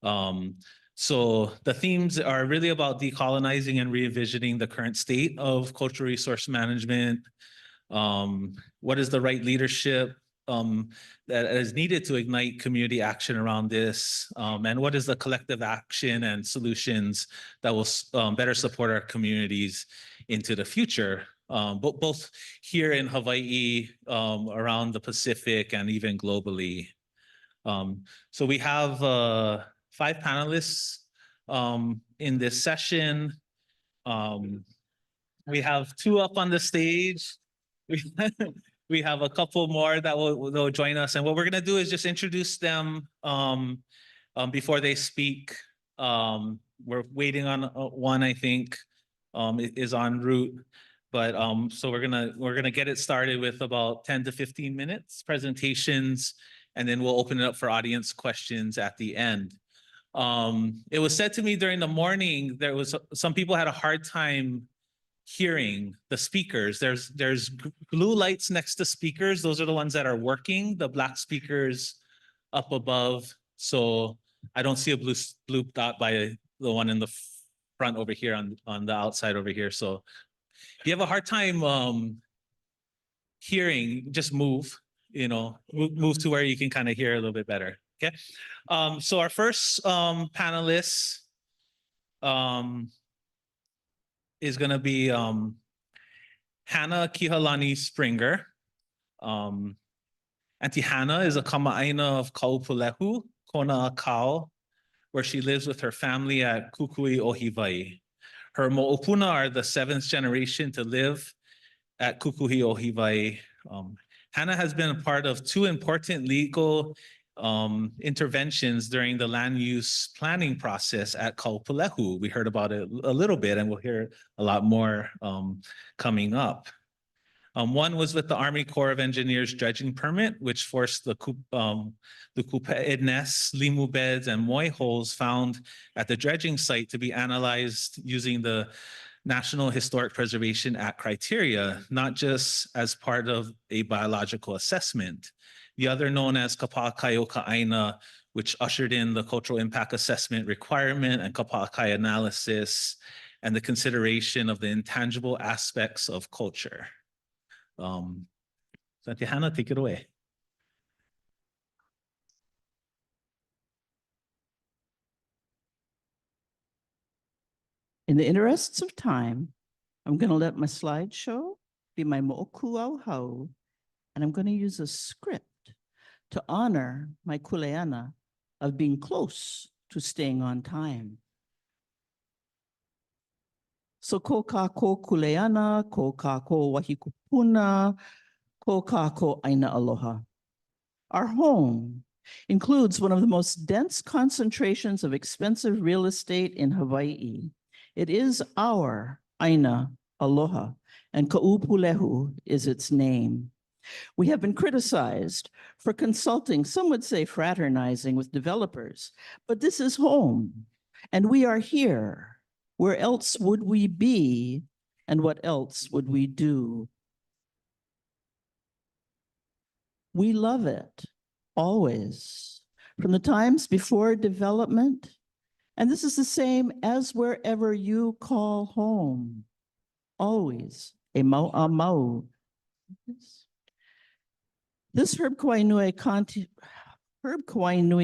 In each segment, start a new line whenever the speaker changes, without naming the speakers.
So the themes are really about decolonizing and re-envisioning the current state of cultural resource management. What is the right leadership that is needed to ignite community action around this? And what is the collective action and solutions that will better support our communities into the future? Both here in Hawaii, around the Pacific, and even globally. So we have 5 panelists in this session. We have 2 up on the stage. We have a couple more that will join us. And what we're going to do is just introduce them before they speak. We're waiting on one, I think, is en route. But so we're gonna get it started with about 10 to 15 minutes presentations, and then we'll open it up for audience questions at the end. It was said to me during the morning, there was some people had a hard time hearing the speakers. There's blue lights next to speakers. Those are the ones that are working, the black speakers up above. So I don't see a blue dot by the one in the front over here on the outside over here. So if you have a hard time hearing, just move, move to where you can kind of hear a little bit better. Okay. So our first panelist is going to be Hannah Kihalani Springer. Auntie Hannah is a kama'aina of Kaupulehu, Kona Akau, where she lives with her family at Kukui Ohivai. Her mo'opuna are the 7th generation to live at Kukui Ohivai. Hannah has been a part of 2 important legal interventions during the land use planning process at Kaupulehu. We heard about it a little bit, and we'll hear a lot more coming up. One was with the Army Corps of Engineers dredging permit, which forced the kupe'ednes, limu beds, and moi holes found at the dredging site to be analyzed using the National Historic Preservation Act criteria, not just as part of a biological assessment. The other, known as Kapa'akai o Ka'aina, which ushered in the cultural impact assessment requirement and Kapa'akai analysis and the consideration of the intangible aspects of culture. Auntie Hannah, take it away.
In the interests of time, I'm going to let my slideshow be my mo'okuauhau, and I'm going to use a script to honor my kuleana of being close to staying on time. So ko kako kuleana, ko kako wahi kūpuna, ko kako aina aloha. Our home includes one of the most dense concentrations of expensive real estate in Hawaii. It is our aina aloha, and Ka'upulehu is its name. We have been criticized for consulting, some would say fraternizing with developers, but this is home, and we are here. Where else would we be, and what else would we do? We love it, always, from the times before development, and this is the same as wherever you call home, always a mau. This Herb Kauai Nui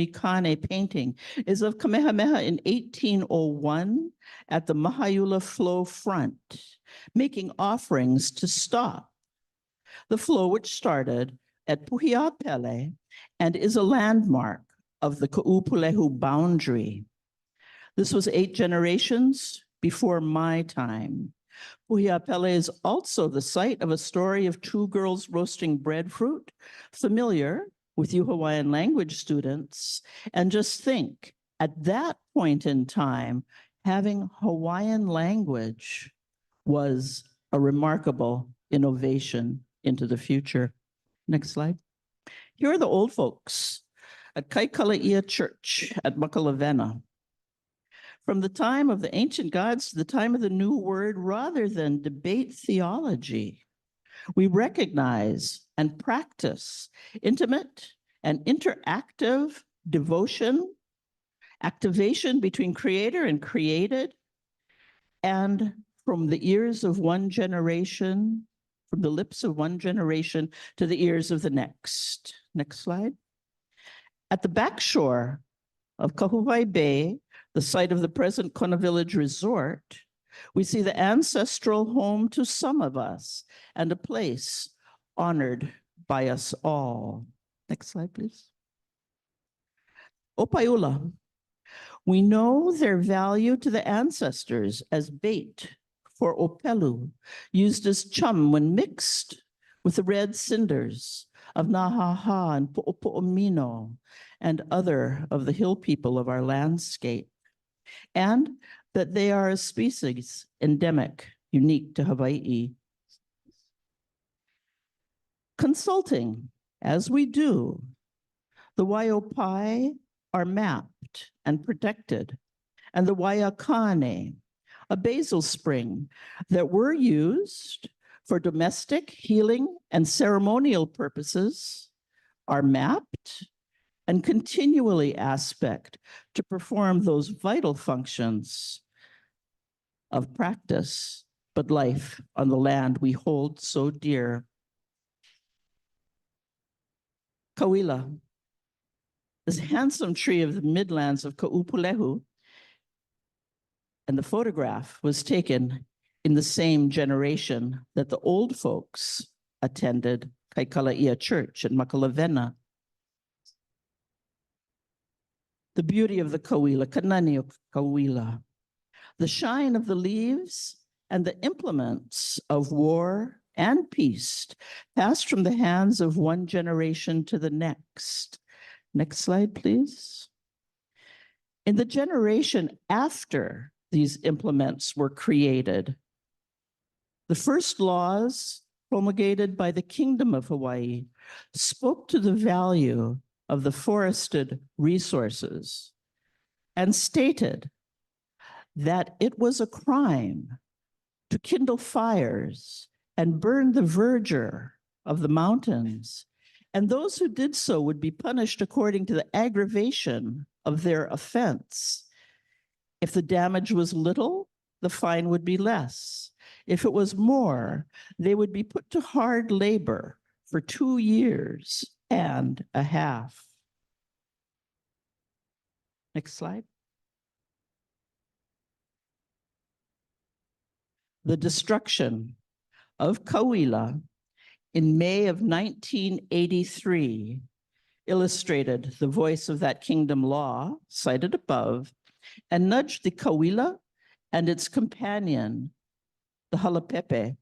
Kane painting is of Kamehameha in 1801 at the Mahaiula flow front, making offerings to stop the flow, which started at Puhiapele and is a landmark of the Ka'upulehu boundary. This was 8 generations before my time. Puhiapele is also the site of a story of 2 girls roasting breadfruit, familiar with you Hawaiian language students. And just think, at that point in time, having Hawaiian language was a remarkable innovation into the future. Next slide. Here are the old folks at Kaikalaia Church at Makalavena. From the time of the ancient gods to the time of the new word, rather than debate theology, we recognize and practice intimate and interactive devotion activation between creator and created, and from the ears of one generation, from the lips of one generation to the ears of the next. Next slide. At the back shore of Kahuwai Bay, the site of the present Kona Village Resort, we see the ancestral home to some of us and a place honored by us all. Next slide, please. Opaiula. We know their value to the ancestors as bait for opelu, used as chum when mixed with the red cinders of Nahaha and Po'opo'omino and other of the hill people of our landscape, and that they are a species endemic, unique to Hawaii. Consulting, as we do, the Waiopai are mapped and protected, and the Waiakane, a basil spring that were used for domestic healing and ceremonial purposes, are mapped and continually aspect to perform those vital functions of practice, but life on the land we hold so dear. Kauila, this handsome tree of the midlands of Ka'upulehu, and the photograph was taken in the same generation that the old folks attended Kaikalaia Church in Makalavena. The beauty of the Kauila, Kanani o Kauila, the shine of the leaves and the implements of war and peace passed from the hands of one generation to the next. Next slide, please. In the generation after these implements were created, the first laws promulgated by the Kingdom of Hawaii spoke to the value of the forested resources and stated that it was a crime to kindle fires and burn the verdure of the mountains, and those who did so would be punished according to the aggravation of their offense. If the damage was little, the fine would be less. If it was more, they would be put to hard labor for 2 years and a half. Next slide. The destruction of Kauila in May of 1983 illustrated the voice of that kingdom law cited above and nudged the Kauila and its companion, the halapepe,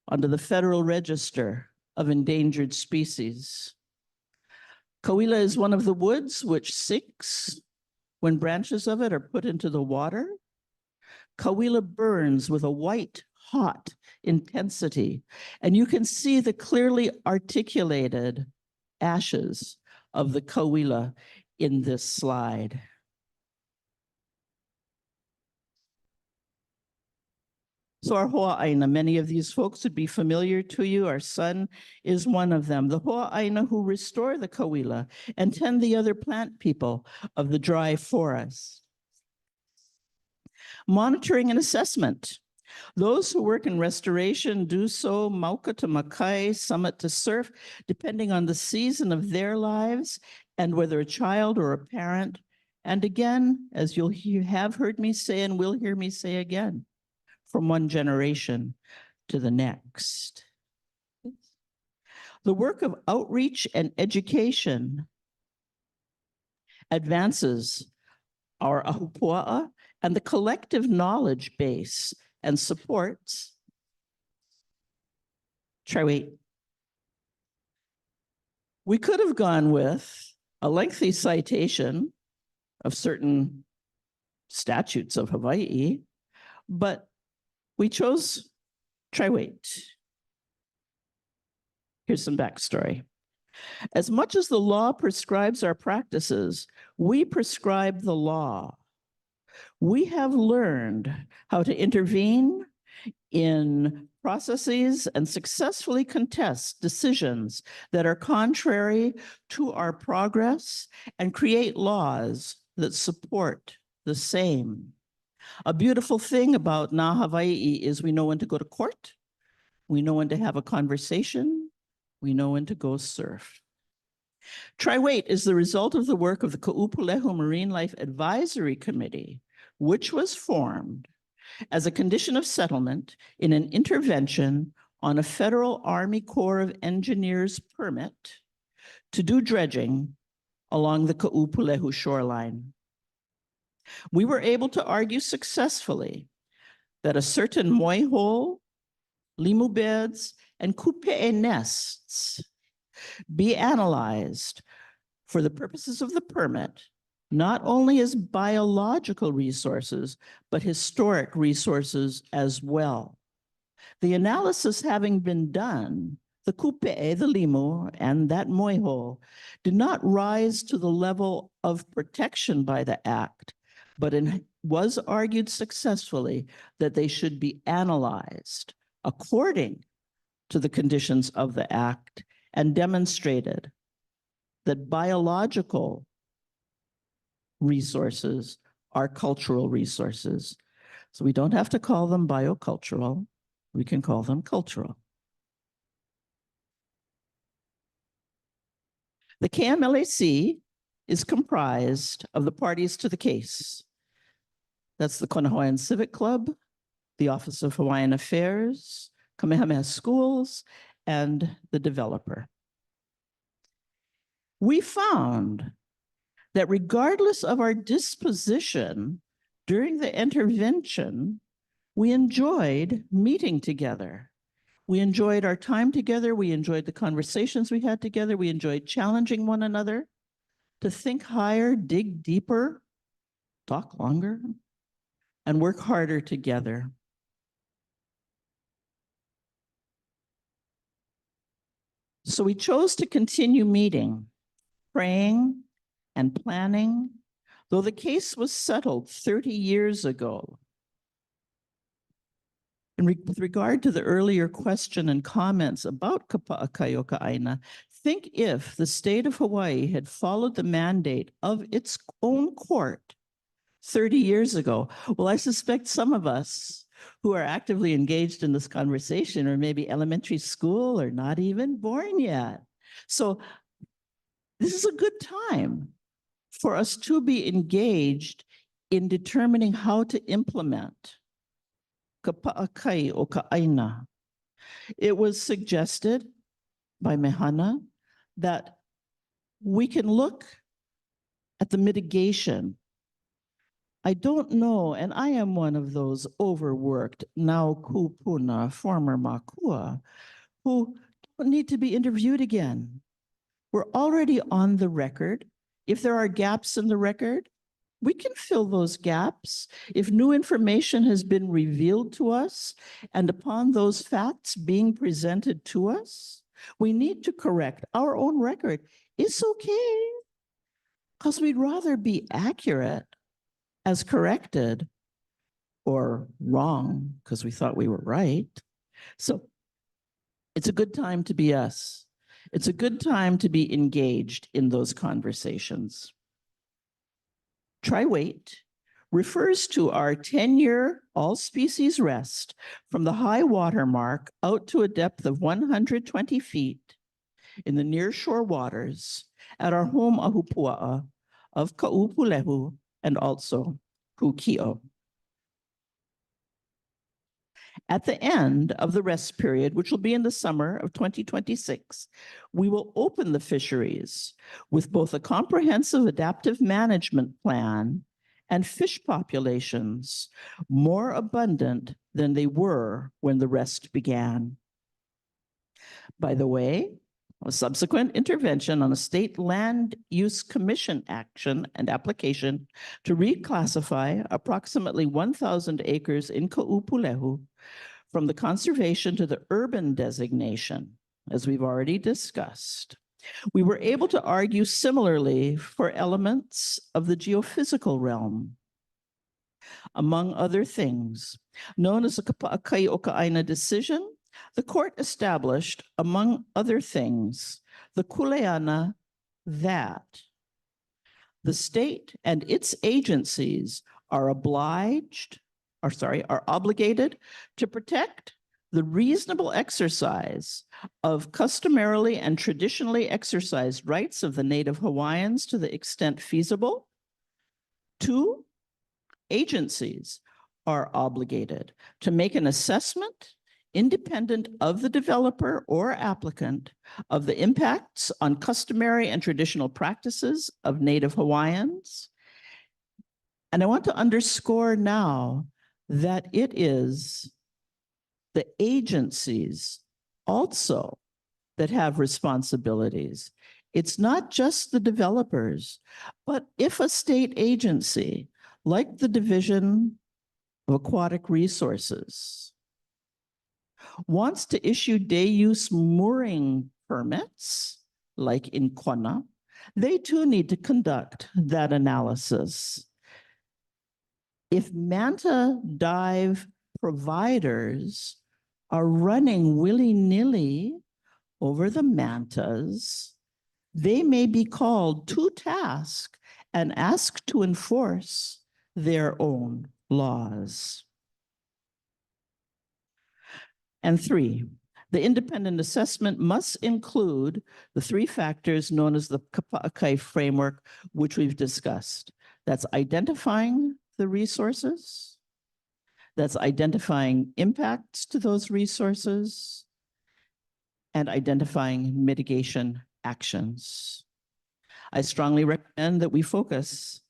onto the Federal Register of Endangered Species. Kauila is one of the woods which sinks when branches of it are put into the water. Kauila burns with a white, hot intensity, and you can see the clearly articulated ashes of the Kauila in this slide. So our Ho'aina, many of these folks would be familiar to you. Our son is one of them. The Ho'aina who restore the Kauila and tend the other plant people of the dry forest. Monitoring and assessment. Those who work in restoration do so mauka to makai, summit to surf, depending on the season of their lives and whether a child or a parent. And again, as you'll have heard me say and will hear me say again, from one generation to the next. The work of outreach and education advances our ahupua'a and the collective knowledge base and supports. We could have gone with a lengthy citation of certain statutes of Hawaii, but we chose Triwait. Here's some backstory. As much as the law prescribes our practices, we prescribe the law. We have learned how to intervene in processes and successfully contest decisions that are contrary to our progress and create laws that support the same. A beautiful thing about Na Hawaii is we know when to go to court, we know when to have a conversation, we know when to go surf. Tri-Wait is the result of the work of the Kūpulehu Marine Life Advisory Committee, which was formed as a condition of settlement in an intervention on a Federal Army Corps of Engineers permit to do dredging along the Kūpulehu shoreline. We were able to argue successfully that a certain moi hole, limu beds, and kupe'e nests be analyzed for the purposes of the permit, not only as biological resources, but historic resources as well. The analysis having been done, the kupe'e, the limu, and that moi hole did not rise to the level of protection by the Act, but it was argued successfully that they should be analyzed according to the conditions of the Act and demonstrated that biological resources are cultural resources. So we don't have to call them biocultural, we can call them cultural. The KMLAC is comprised of the parties to the case. That's the Kona Hawaiian Civic Club, the Office of Hawaiian Affairs, Kamehameha Schools, and the developer. We found that regardless of our disposition during the intervention, we enjoyed meeting together. We enjoyed our time together. We enjoyed the conversations we had together. We enjoyed challenging one another to think higher, dig deeper, talk longer, and work harder together. So we chose to continue meeting, praying, and planning, though the case was settled 30 years ago. With regard to the earlier question and comments about Kapa'akaioka think if the state of Hawaii had followed the mandate of its own court 30 years ago. Well, I suspect some of us who are actively engaged in this conversation are maybe elementary school or not even born yet. So this is a good time for us to be engaged in determining how to implement Kapa'akai o Ka'aina. It was suggested by Mehana that we can look at the mitigation. I don't know, and I am one of those overworked, now Kūpuna, former Makua, who don't need to be interviewed again. We're already on the record. If there are gaps in the record, we can fill those gaps. If new information has been revealed to us, and upon those facts being presented to us, we need to correct our own record. It's okay, because we'd rather be accurate as corrected or wrong because we thought we were right. So it's a good time to be us. It's a good time to be engaged in those conversations. Tri-Wait refers to our 10-year all-species rest from the high water mark out to a depth of 120 feet in the nearshore waters at our home ahupua'a of Ka'upulehu and also Kūki'o. At the end of the rest period, which will be in the summer of 2026, we will open the fisheries with both a comprehensive adaptive management plan and fish populations more abundant than they were when the rest began. By the way, a subsequent intervention on a state land use commission action and application to reclassify approximately 1,000 acres in Ka'upulehu from the conservation to the urban designation, as we've already discussed. We were able to argue similarly for elements of the geophysical realm. Among other things, known as the Kapa'akai o Ka'aina decision, the court established, among other things, the kuleana that The state and its agencies are obligated to protect the reasonable exercise of customarily and traditionally exercised rights of the Native Hawaiians to the extent feasible. 2, agencies are obligated to make an assessment independent of the developer or applicant of the impacts on customary and traditional practices of Native Hawaiians. And I want to underscore now that it is the agencies also that have responsibilities. It's not just the developers, but if a state agency, like the Division of Aquatic Resources, wants to issue day use mooring permits, like in Kūpuna, they too need to conduct that analysis. If manta dive providers are running willy-nilly over the mantas, they may be called to task and asked to enforce their own laws. And 3, the independent assessment must include the 3 factors known as the Kapa'akai framework, which we've discussed. That's identifying the resources, that's identifying impacts to those resources, and identifying mitigation actions. I strongly recommend that we focus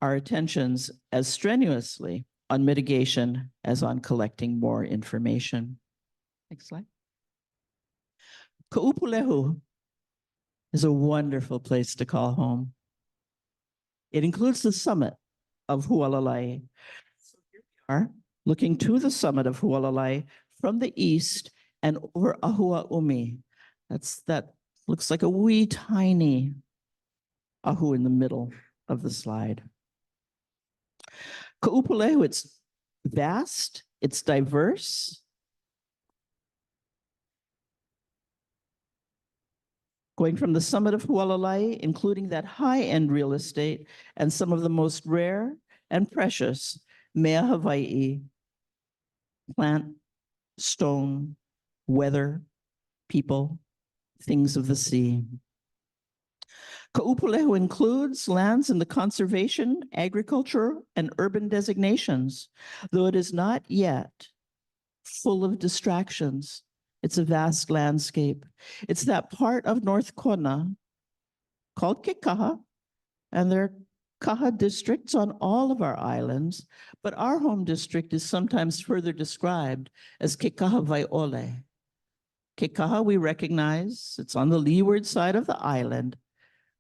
our attentions as strenuously on mitigation as on collecting more information. Next slide. Kūpulehu is a wonderful place to call home. It includes the summit of Hualalai. So here we are, looking to the summit of Hualalai from the east and over Ahua Umi. That looks like a wee tiny ahu in the middle of the slide. Kūpulehu, it's vast, it's diverse. Going from the summit of Hualalai, including that high-end real estate and some of the most rare and precious mea Hawaii, plant, stone, weather, people, things of the sea. Kūpulehu includes lands in the conservation, agriculture, and urban designations, though it is not yet full of distractions. It's a vast landscape. It's that part of North Kona called Kekaha, and there are kaha districts on all of our islands, but our home district is sometimes further described as Kekaha Waiole. Kekaha we recognize, it's on the leeward side of the island,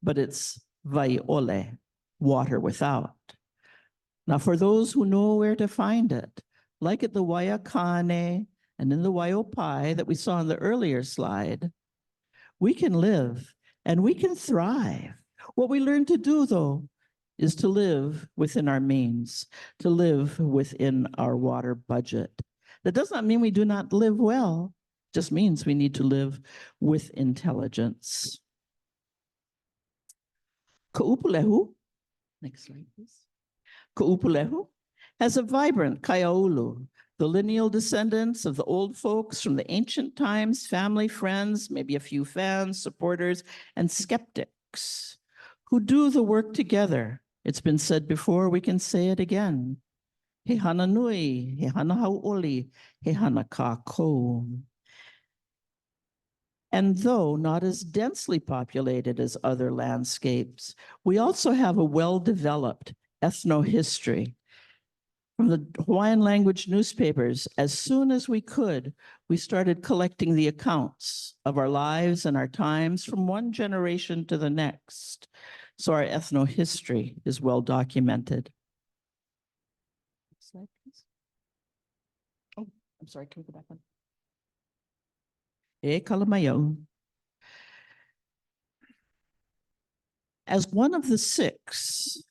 but it's Waiole, water without. Now, for those who know where to find it, like at the Waiakane and in the Waiopai that we saw in the earlier slide, we can live and we can thrive. What we learn to do, though, is to live within our means, to live within our water budget. That does not mean we do not live well, it just means we need to live with intelligence. Kūpulehu, next slide, please. Kūpulehu has a vibrant kaiaulu, the lineal descendants of the old folks from the ancient times, family, friends, maybe a few fans, supporters, and skeptics who do the work together. It's been said before, we can say it again. He hana nui, he hana hauoli, he hana kākou. And though not as densely populated as other landscapes, we also have a well-developed ethnohistory. From the Hawaiian language newspapers, as soon as we could, we started collecting the accounts of our lives and our times from one generation to the next. So our ethnohistory is well documented. Next slide, please. Oh, I'm sorry, can we go back one? E kalamayo. As one of the 6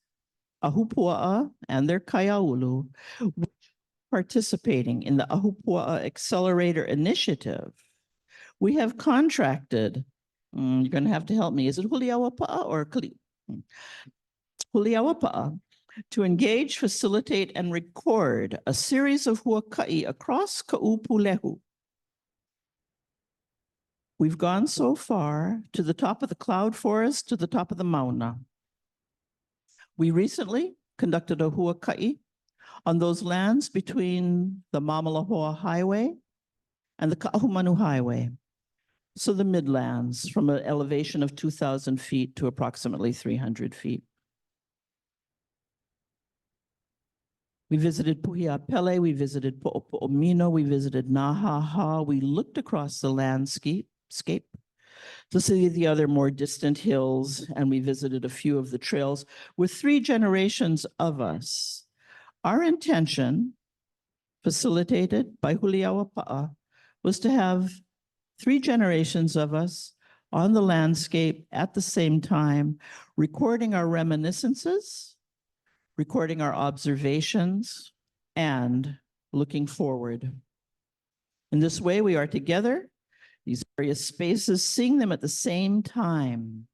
ahupua'a and their kaiaulu participating in the Ahupua'a Accelerator Initiative, we have contracted, you're going to have to help me, is it Huliawapa'a or Huliawapa'a, to engage, facilitate, and record a series of huaka'i across Ka'upulehu. We've gone so far to the top of the cloud forest, to the top of the mauna. We recently conducted a huaka'i on those lands between the Mamalahoa Highway and the Ka'ahumanu Highway. So the Midlands, from an elevation of 2,000 feet to approximately 300 feet. We visited Puhiapele, we visited Po'opo'omino, we visited Nahaha. We looked across the landscape to see the other more distant hills, and we visited a few of the trails with 3 generations of us. Our intention, facilitated by Huliawapa'a, was to have 3 generations of us on the landscape at the same time, recording our reminiscences, recording our observations, and looking forward. In this way, we are together, these various spaces, seeing them at the same time.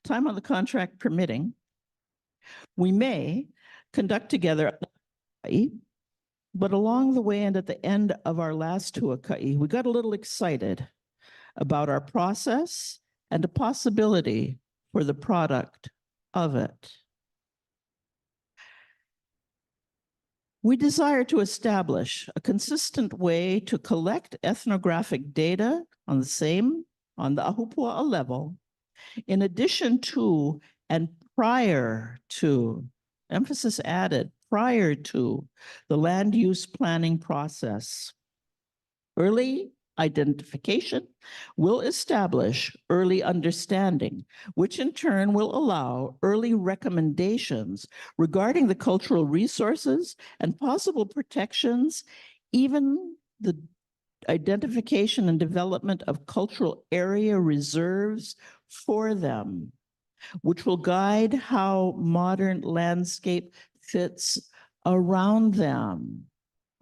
Time on the contract permitting, we may conduct together, but along the way and at the end of our last huaka'i, we got a little excited about our process and the possibility for the product of it. We desire to establish a consistent way to collect ethnographic data on the Ahupua'a level, in addition to and prior to, emphasis added, prior to the land use planning process. Early identification will establish early understanding, which in turn will allow early recommendations regarding the cultural resources and possible protections, even the identification and development of cultural area reserves for them, which will guide how modern landscape fits around them,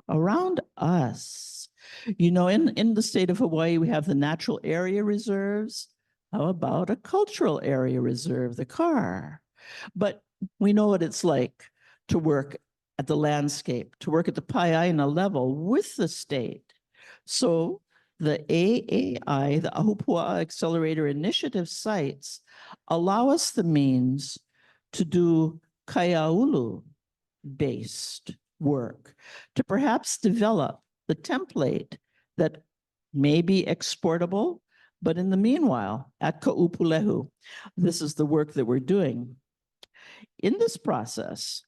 around us. You know, in the state of Hawaii, we have the natural area reserves. How about a cultural area reserve, the CAR? But we know what it's like to work at the landscape, to work at the Paiaina level with the state. So the AAI, the Ahupua'a Accelerator Initiative sites, allow us the means to do kaiaulu-based work, to perhaps develop the template that may be exportable, but in the meanwhile, at Ka'upulehu, this is the work that we're doing. In this process,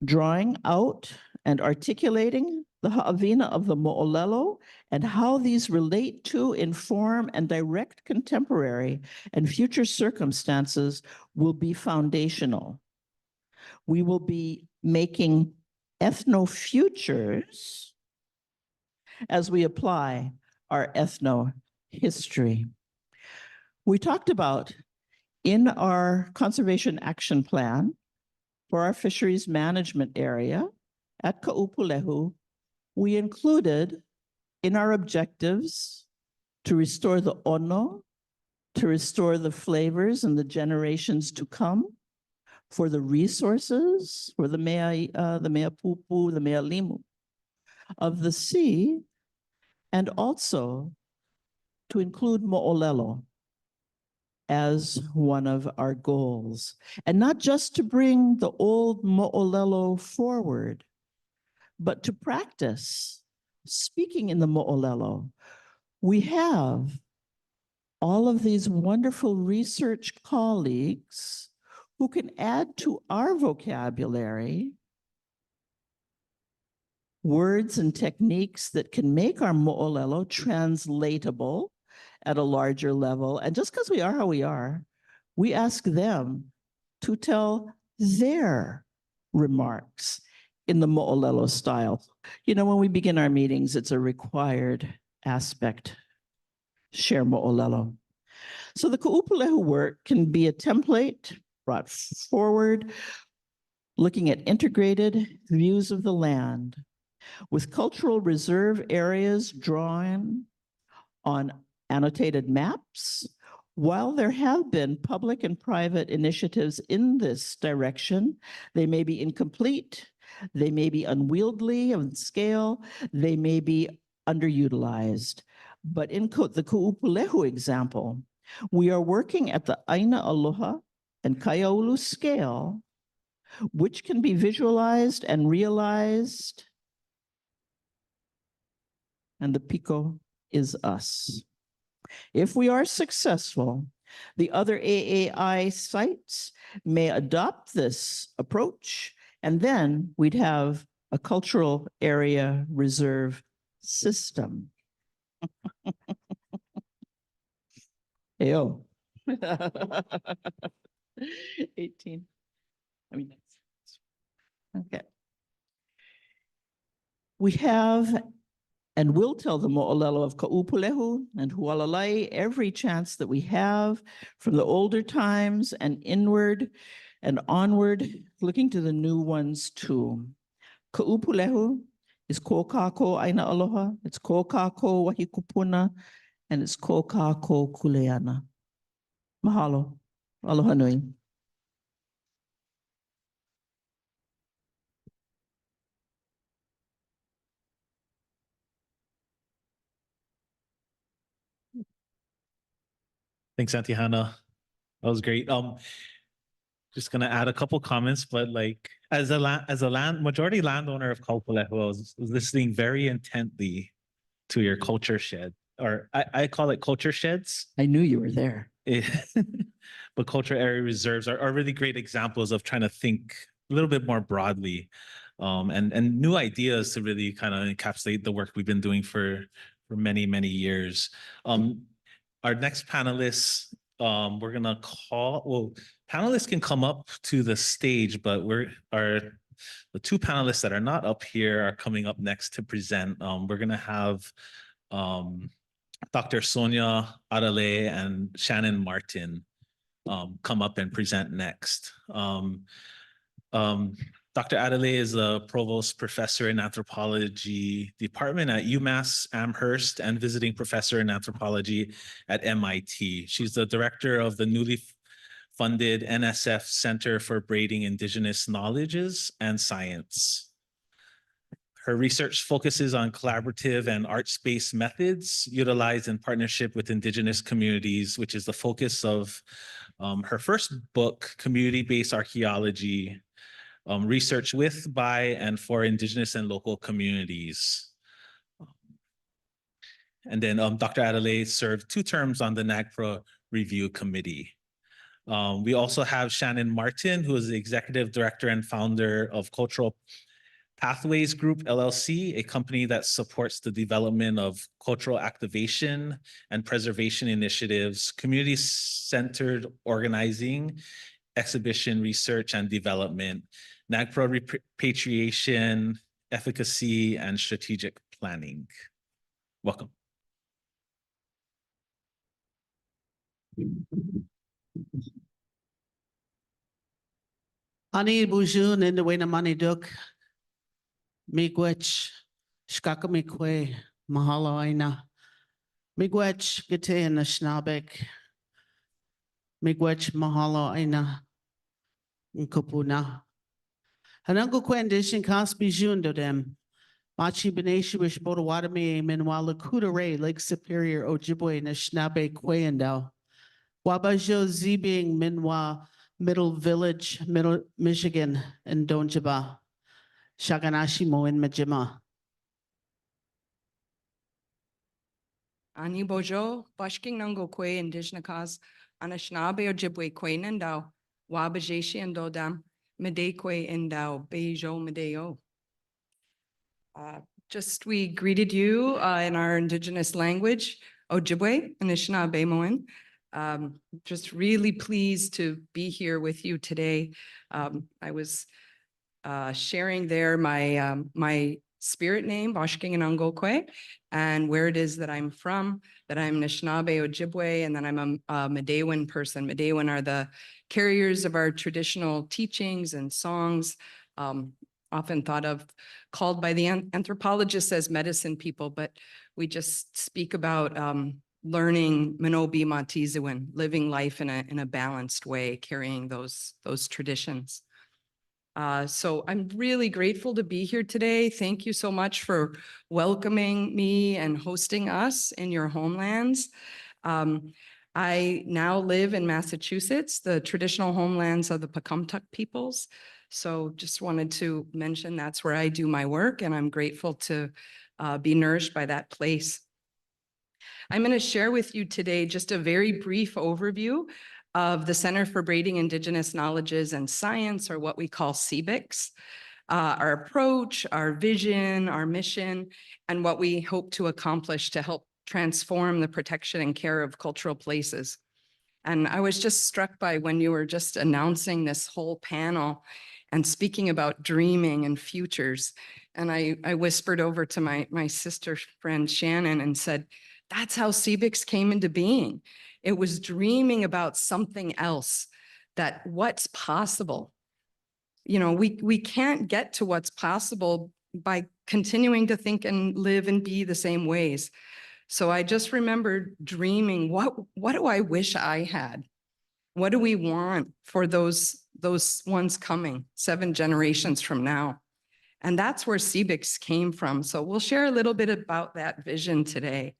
drawing out and articulating the ha'awina of the mo'olelo and how these relate to, inform, and direct contemporary and future circumstances will be foundational. We will be making ethno-futures as we apply our ethno-history. We talked about in our conservation action plan for our fisheries management area at Ka'upulehu, we included in our objectives to restore the ono, to restore the flavors and the generations to come, for the resources, for the mea pupu, the mea limu of the sea, and also to include mo'olelo as one of our goals. And not just to bring the old mo'olelo forward, but to practice speaking in the mo'olelo. We have all of these wonderful research colleagues who can add to our vocabulary words and techniques that can make our mo'olelo translatable at a larger level. And just because we are how we are, we ask them to tell their remarks in the mo'olelo style. You know, when we begin our meetings, it's a required aspect, share mo'olelo. So the Ka'upulehu work can be a template brought forward, looking at integrated views of the land with cultural reserve areas drawn on annotated maps While there have been public and private initiatives in this direction, they may be incomplete, they may be unwieldy of scale, they may be underutilized. But in the Ku'upulehu example, we are working at the Aina Aloha and Kaiaulu scale, which can be visualized and realized. And the Pico is us. If we are successful, the other AAI sites may adopt this approach, and then we'd have a cultural area reserve system. Ayo. 18. Okay. We have and will tell the mo'olelo of Ka'upulehu and Hualalai every chance that we have from the older times and inward and onward, looking to the new ones too. Ka'upulehu is ko kako aina aloha, it's ko kako wahi Kūpuna, and it's ko kako kuleana. Mahalo. Aloha nui.
Thanks, Auntie Hannah. That was great. Just gonna add a couple comments, but like as a majority landowner of Kaupulehu, I was listening very intently to your culture shed, or I call it culture sheds.
I knew you were there.
But culture area reserves are really great examples of trying to think a little bit more broadly, and new ideas to really kind of encapsulate the work we've been doing for many years. Our next panelists, we're gonna call, well, panelists can come up to the stage, but the two panelists that are not up here are coming up next to present. We're gonna have Dr. Sonia Adale and Shannon Martin come up and present next. Dr. Adelaide is a provost professor in anthropology department at UMass Amherst and visiting professor in anthropology at MIT. She's the director of the newly funded NSF Center for Braiding Indigenous Knowledges and Science. Her research focuses on collaborative and arts-based methods utilized in partnership with Indigenous communities, which is the focus of her first book, Community-Based Archaeology, research with, by, and for Indigenous and local communities. And then Dr. Adelaide served 2 terms on the NAGPRA Review Committee. We also have Shannon Martin, who is the executive director and founder of Cultural Pathways Group, LLC, a company that supports the development of cultural activation and preservation initiatives, community-centered organizing, exhibition research and development, NAGPRA repatriation, efficacy, and strategic planning. Welcome.
Ani bujun in the way na mani duk. Miigwech shkakamikwe mahalo aina. Miigwech gite in the schnabek. Miigwech mahalo aina in Kūpuna. Hanango kwendishin kas bijun do dem. Machi beneshi wish bodawadame menwala kudare Lake Superior Ojibwe na schnabe kwendao. Wabajo zibing minwa Middle Village, Middle Michigan, and Donjaba. Shaganashi mo in Majima.
Ani bojo, bashking nango kwe indigenous cause, Anishinaabe Ojibwe kwe nandao, Wabajeshi and Dodam, Mede kwe endao, Bejo Medeo. Just we greeted you in our indigenous language, Ojibwe, Anishinaabe Moen. Just really pleased to be here with you today. I was sharing there my spirit name, Bashking and Angokwe, and where it is that I'm from, that I'm Anishinaabe Ojibwe, and then I'm a Medewan person. Medewan are the carriers of our traditional teachings and songs, often thought of, called by the anthropologists as medicine people, but we just speak about learning Manobi Matizuin, living life in a balanced way, carrying those traditions. So I'm really grateful to be here today. Thank you so much for welcoming me and hosting us in your homelands. I now live in Massachusetts, the traditional homelands of the Pecumtuck peoples. So just wanted to mention that's where I do my work, and I'm grateful to be nourished by that place. I'm going to share with you today just a very brief overview of the Center for Braiding Indigenous Knowledges and Science, or what we call CBICS, our approach, our vision, our mission, and what we hope to accomplish to help transform the protection and care of cultural places. And I was just struck by when you were just announcing this whole panel and speaking about dreaming and futures. And I whispered over to my sister friend Shannon and said, that's how CBICS came into being. It was dreaming about something else, that what's possible. You know, we can't get to what's possible by continuing to think and live and be the same ways. So I just remembered dreaming, what do I wish I had? What do we want for those ones coming 7 generations from now? And that's where CBICS came from. So we'll share a little bit about that vision today.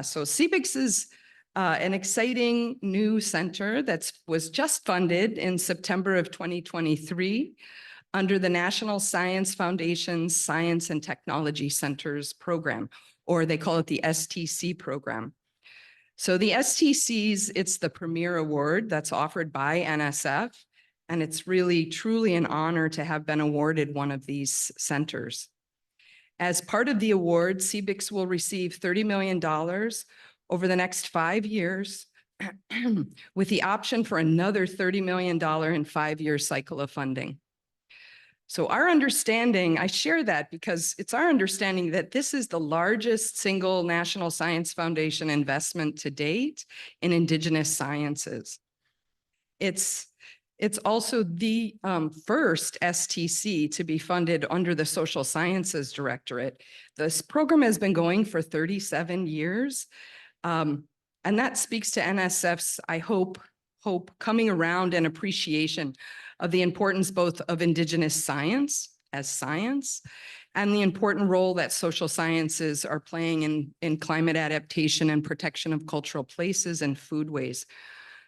So CBICS is an exciting new center that was just funded in September of 2023 under the National Science Foundation's Science and Technology Centers program, or they call it the STC program. So the STCs, it's the premier award that's offered by NSF, and it's really truly an honor to have been awarded one of these centers. As part of the award, CBICS will receive $30 million over the next 5 years, with the option for another $30 million in 5-year cycle of funding. So our understanding, I share that because it's our understanding that this is the largest single National Science Foundation investment to date in Indigenous sciences. It's also the first STC to be funded under the Social Sciences Directorate. This program has been going for 37 years. And that speaks to NSF's, I hope, coming around and appreciation of the importance both of Indigenous science as science and the important role that social sciences are playing in climate adaptation and protection of cultural places and foodways.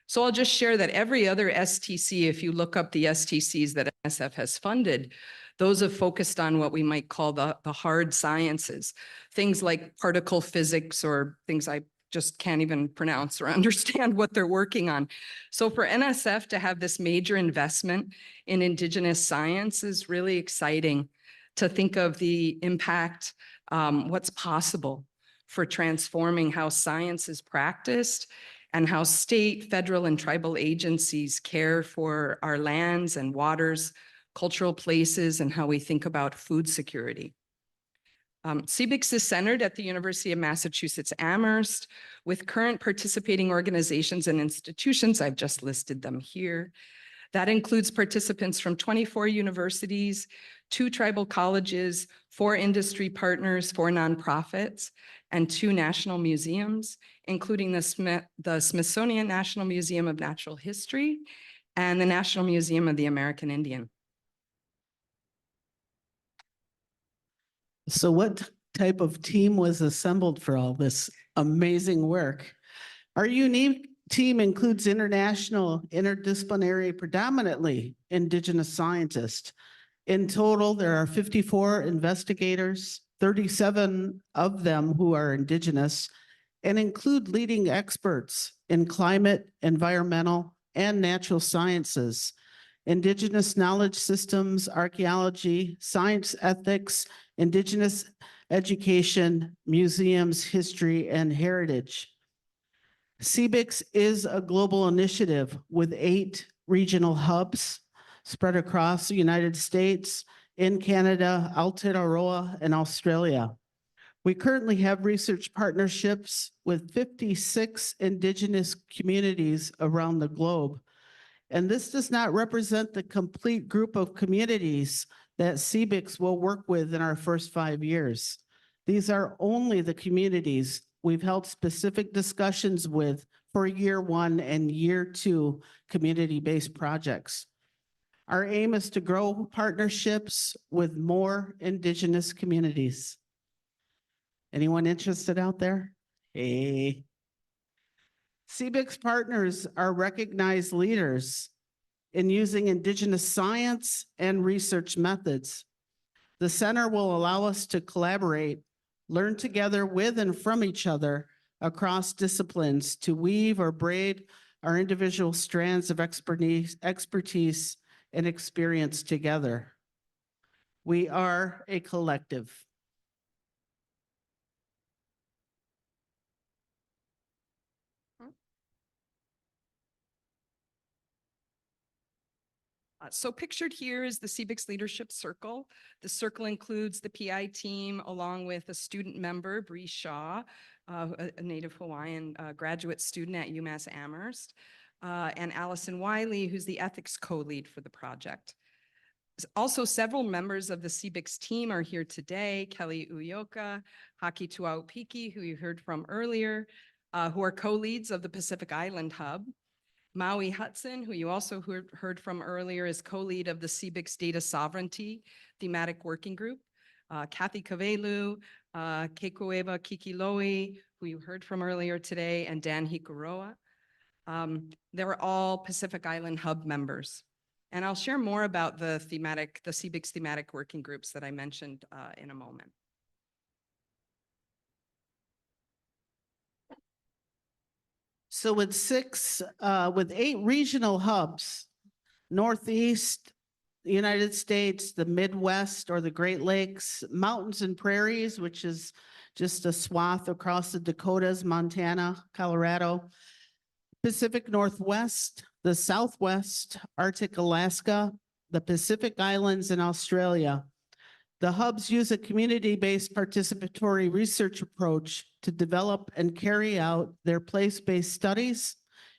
So I'll just share that every other STC, if you look up the STCs that NSF has funded, those have focused on what we might call the hard sciences, things like particle physics or things I just can't even pronounce or understand what they're working on. So for NSF to have this major investment in Indigenous science is really exciting to think of the impact, what's possible for transforming how science is practiced and how state, federal, and tribal agencies care for our lands and waters, cultural places, and how we think about food security. CBICS is centered at the University of Massachusetts Amherst with current participating organizations and institutions. I've just listed them here. That includes participants from 24 universities, 2 tribal colleges, 4 industry partners, 4 nonprofits, and 2 national museums, including the Smithsonian National Museum of Natural History and the National Museum of the American Indian.
So what type of team was assembled for all this amazing work? Our unique team includes international, interdisciplinary, predominantly Indigenous scientists. In total, there are 54 investigators, 37 of them who are Indigenous, and include leading experts in climate, environmental, and natural sciences, Indigenous knowledge systems, archaeology, science ethics, Indigenous education, museums, history, and heritage. CBICS is a global initiative with 8 regional hubs spread across the United States, in Canada, Aotearoa, and Australia. We currently have research partnerships with 56 Indigenous communities around the globe. And this does not represent the complete group of communities that CBICS will work with in our first 5 years. These are only the communities we've held specific discussions with for year one and year two community-based projects. Our aim is to grow partnerships with more Indigenous communities. Anyone interested out there? Hey. CBIC's partners are recognized leaders in using Indigenous science and research methods. The center will allow us to collaborate, learn together with and from each other across disciplines to weave or braid our individual strands of expertise and experience together. We are a collective.
So pictured here is the CBIC's Leadership Circle. The circle includes the PI team along with a student member, Bree Shaw, a native Hawaiian graduate student at UMass Amherst, and Allison Wiley, who's the ethics co-lead for the project. Also, several members of the CBIC's team are here today. Kelly Uyoka, Haki Tuaupiki, who you heard from earlier, who are co-leads of the Pacific Island Hub. Maui Hudson, who you also heard from earlier, is co-lead of the CBIC's Data Sovereignty Thematic Working Group. Kathy Kavelu, Kekueva Kikiloi, who you heard from earlier today, and Dan Hikuroa. They're all Pacific Island Hub members. And I'll share more about the CBIC's thematic working groups that I mentioned in a moment.
So with 8 regional hubs, Northeast, the United States, the Midwest or the Great Lakes, mountains and prairies, which is just a swath across the Dakotas, Montana, Colorado, Pacific Northwest, the Southwest, Arctic Alaska, the Pacific Islands, and Australia. The hubs use a community-based participatory research approach to develop and carry out their place-based studies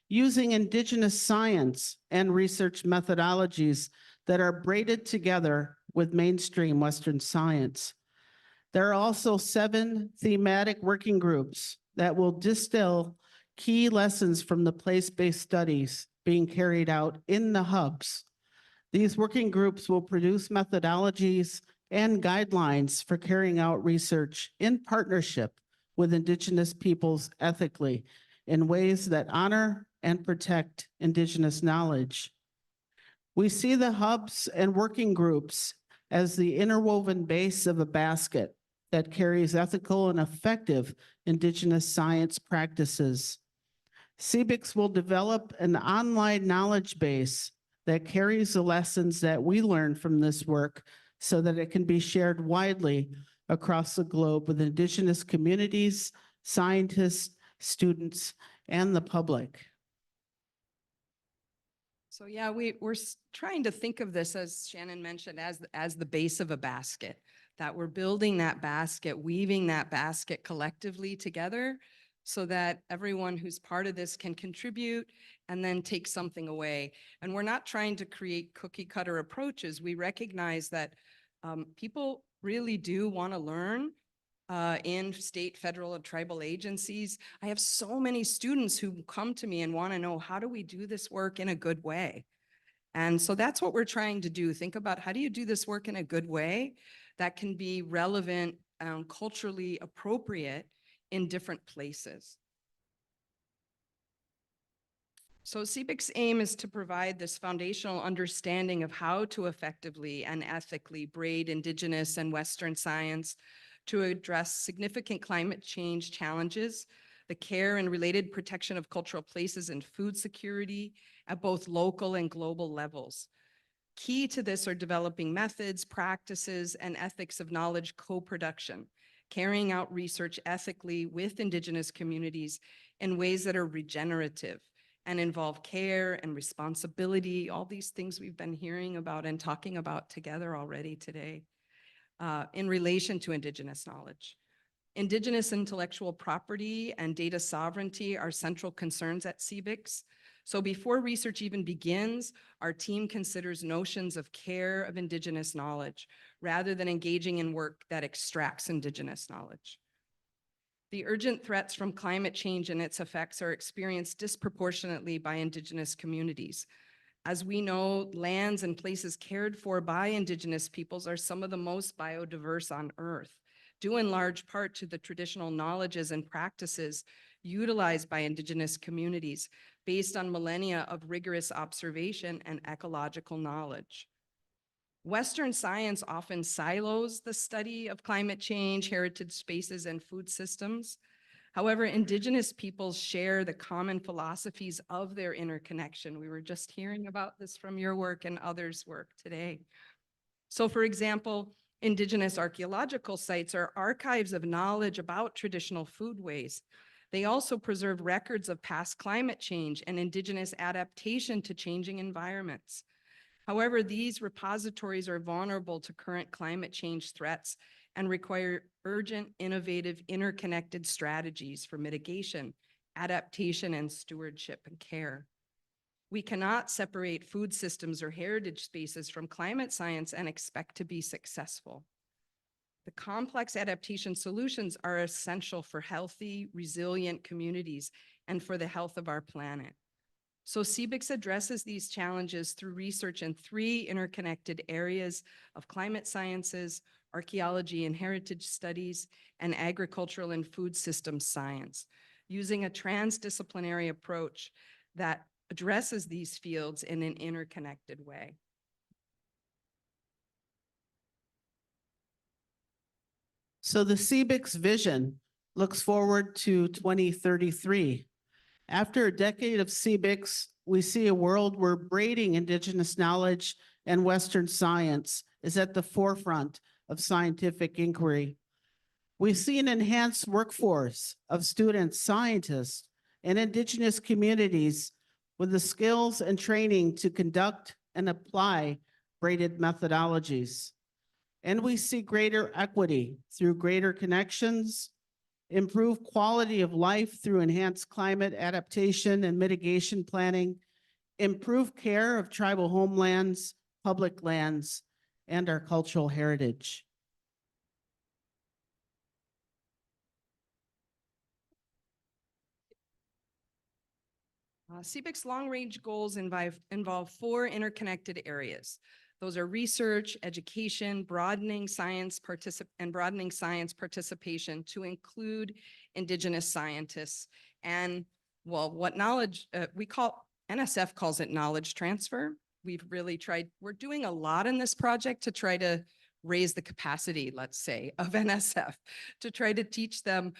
using Indigenous science and research methodologies that are braided together with mainstream Western science. There are also 7 thematic working groups that will distill key lessons from the place-based studies being carried out in the hubs. These working groups will produce methodologies and guidelines for carrying out research in partnership with Indigenous peoples ethically in ways that honor and protect Indigenous knowledge. We see the hubs and working groups as the interwoven base of a basket that carries ethical and effective Indigenous science practices. CBICS will develop an online knowledge base that carries the lessons that we learn from this work so that it can be shared widely across the globe with Indigenous communities, scientists, students, and the public.
So yeah, we're trying to think of this, as Shannon mentioned, as the base of a basket, that we're building that basket, weaving that basket collectively together so that everyone who's part of this can contribute and then take something away. And we're not trying to create cookie cutter approaches. We recognize that people really do want to learn in state, federal, and tribal agencies. I have so many students who come to me and want to know, how do we do this work in a good way? And so that's what we're trying to do. Think about, how do you do this work in a good way that can be relevant, culturally appropriate in different places? So CBIC's aim is to provide this foundational understanding of how to effectively and ethically braid Indigenous and Western science to address significant climate change challenges, the care and related protection of cultural places and food security at both local and global levels. Key to this are developing methods, practices, and ethics of knowledge co-production, carrying out research ethically with Indigenous communities in ways that are regenerative and involve care and responsibility, all these things we've been hearing about and talking about together already today, in relation to Indigenous knowledge. Indigenous intellectual property and data sovereignty are central concerns at CBICS. So before research even begins, our team considers notions of care of Indigenous knowledge rather than engaging in work that extracts Indigenous knowledge. The urgent threats from climate change and its effects are experienced disproportionately by Indigenous communities. As we know, lands and places cared for by Indigenous peoples are some of the most biodiverse on Earth, due in large part to the traditional knowledges and practices utilized by Indigenous communities based on millennia of rigorous observation and ecological knowledge. Western science often silos the study of climate change, heritage spaces, and food systems. However, Indigenous peoples share the common philosophies of their interconnection. We were just hearing about this from your work and others' work today. So, for example, Indigenous archaeological sites are archives of knowledge about traditional foodways. They also preserve records of past climate change and Indigenous adaptation to changing environments. However, these repositories are vulnerable to current climate change threats and require urgent, innovative, interconnected strategies for mitigation, adaptation, and stewardship and care. We cannot separate food systems or heritage spaces from climate science and expect to be successful. The complex adaptation solutions are essential for healthy, resilient communities and for the health of our planet. So CBICS addresses these challenges through research in 3 interconnected areas of climate sciences, archaeology and heritage studies, and agricultural and food systems science, using a transdisciplinary approach that addresses these fields in an interconnected way.
So the CBICS vision looks forward to 2033. After a decade of CBICS, we see a world where braiding Indigenous knowledge and Western science is at the forefront of scientific inquiry. We see an enhanced workforce of students, scientists, and Indigenous communities with the skills and training to conduct and apply braided methodologies. And we see greater equity through greater connections, improve quality of life through enhanced climate adaptation and mitigation planning, improve care of tribal homelands, public lands, and our cultural heritage.
CBIC's long-range goals involve 4 interconnected areas. Those are research, education, broadening science participation to include Indigenous scientists, and well, what knowledge NSF calls it knowledge transfer. We've really tried, we're doing a lot in this project to try to raise the capacity, let's say, of NSF, to try to teach them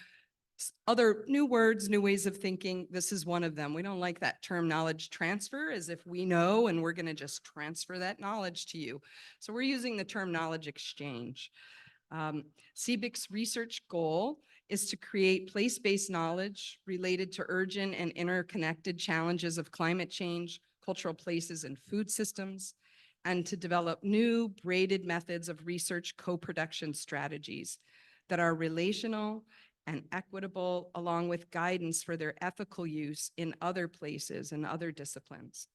other new words, new ways of thinking. This is one of them. We don't like that term knowledge transfer, as if we know and we're going to just transfer that knowledge to you. So we're using the term knowledge exchange. CBIC's research goal is to create place-based knowledge related to urgent and interconnected challenges of climate change, cultural places, and food systems, and to develop new braided methods of research co-production strategies that are relational and equitable, along with guidance for their ethical use in other places and other disciplines.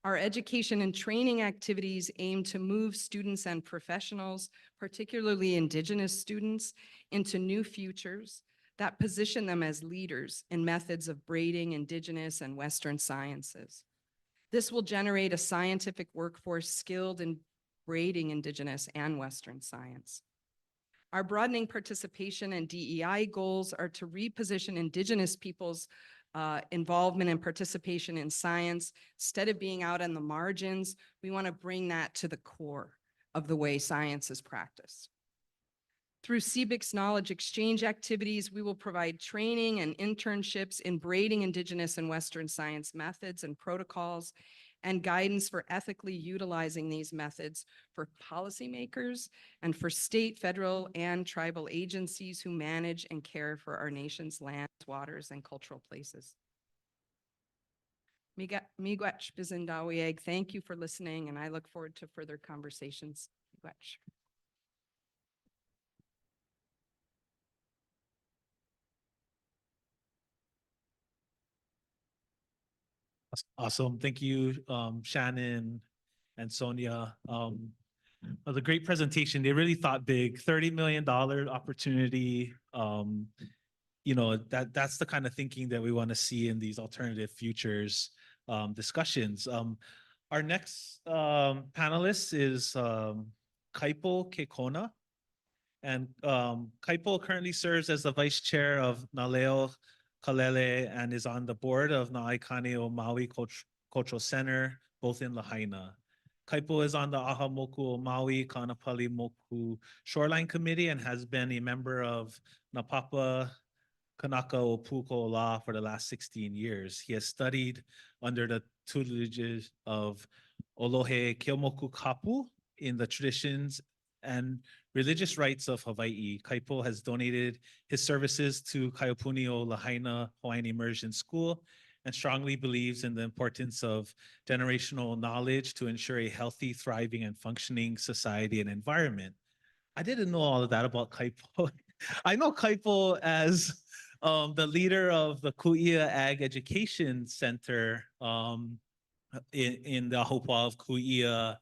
Our education and training activities aim to move students and professionals, particularly Indigenous students, into new futures that position them as leaders in methods of braiding Indigenous and Western sciences. This will generate a scientific workforce skilled in braiding Indigenous and Western science. Our broadening participation and DEI goals are to reposition Indigenous peoples' involvement and participation in science. Instead of being out on the margins, we want to bring that to the core of the way science is practiced. Through CBIC's knowledge exchange activities, we will provide training and internships in braiding Indigenous and Western science methods and protocols, and guidance for ethically utilizing these methods for policymakers and for state, federal, and tribal agencies who manage and care for our nation's lands, waters, and cultural places. Miigwech Bizindawieg, thank you for listening, and I look forward to further conversations. Miigwech.
Awesome. Thank you, Shannon and Sonia. It was a great presentation. They really thought big. $30 million opportunity. that's the kind of thinking that we want to see in these alternative futures discussions. Our next panelist is Kaipo Kekona. And Kaipo currently serves as the vice chair of Naleo Kalele and is on the board of Na'aikane o Maui Cultural Center, both in Lahaina. Kaipo is on the Aha Moku o Maui Kaanapali Moku Shoreline Committee and has been a member of Napapa Kanaka o Puko Law for the last 16 years. He has studied under the tutelage of Olohe Keomoku Kapu in the traditions and religious rites of Hawaii. Kaipo has donated his services to Kaiopuni o Lahaina Hawaiian Immersion School and strongly believes in the importance of generational knowledge to ensure a healthy, thriving, and functioning society and environment. I didn't know all of that about Kaipo. I know Kaipo as the leader of the Ku'ia Ag Education Center in the Ahupua'a of Ku'ia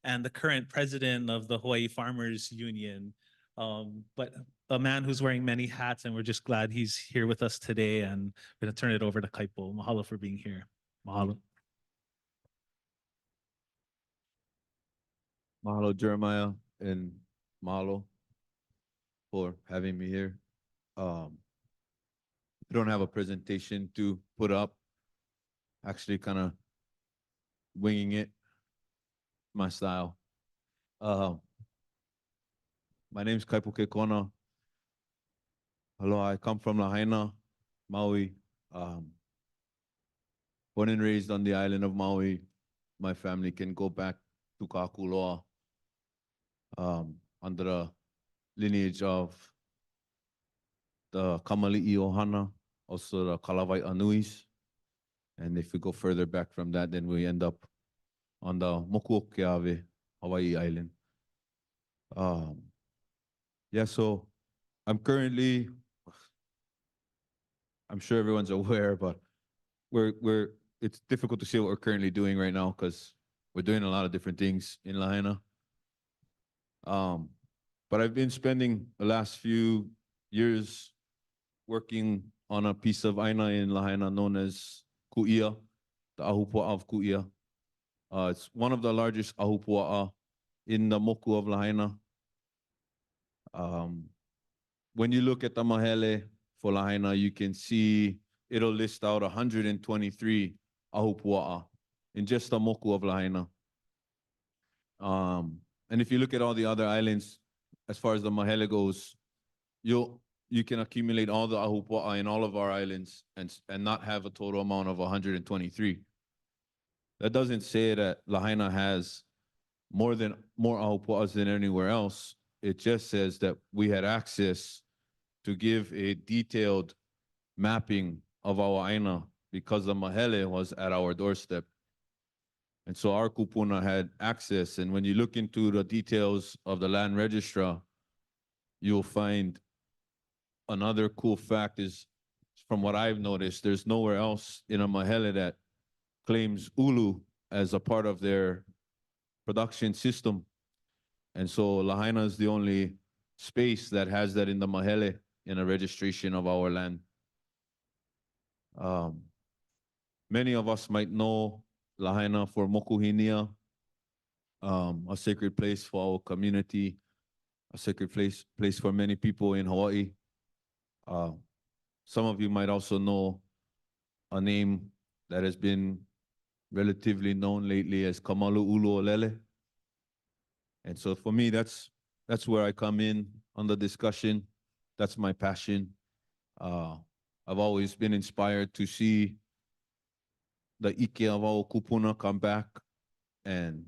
and the current president of the Hawaii Farmers Union. But a man who's wearing many hats, and we're just glad he's here with us today. And we're going to turn it over to Kaipo. Mahalo for being here. Mahalo.
Mahalo, Jeremiah, and mahalo for having me here. I don't have a presentation to put up. Actually, kind of winging it, my style. My name's Kaipo Kekona. Hello, I come from Lahaina, Maui. Born and raised on the island of Maui. My family can go back to Ka'akuloa under the lineage of the Kamali'i Ohana, also the Kalawai Anuis. And if we go further back from that, then we end up on the Mokuokeawe, Hawaii Island. Yeah, so I'm currently, I'm sure everyone's aware, but it's difficult to see what we're currently doing right now because we're doing a lot of different things in Lahaina. But I've been spending the last few years working on a piece of aina in Lahaina known as Ku'ia, the Ahupua'a of Ku'ia. It's one of the largest Ahupua'a in the Moku of Lahaina. When you look at the mahele for Lahaina, you can see it'll list out 123 Ahupua'a in just the Moku of Lahaina. And if you look at all the other islands, as far as the mahele goes, you can accumulate all the Ahupua'a in all of our islands and not have a total amount of 123. That doesn't say that Lahaina has more Ahupua'as than anywhere else. It just says that we had access to give a detailed mapping of our aina because the mahele was at our doorstep. And so our Kūpuna had access. And when you look into the details of the land registrar, you'll find another cool fact is, from what I've noticed, there's nowhere else in a mahele that claims ulu as a part of their production system. And so Lahaina is the only space that has that in the mahele in a registration of our land. Many of us might know Lahaina for Mokuhinia, a sacred place for our community, a sacred place for many people in Hawaii. Some of you might also know a name that has been relatively known lately as Kamalu Uluolele. And so for me, that's where I come in on the discussion. That's my passion. I've always been inspired to see the ike of our Kūpuna come back and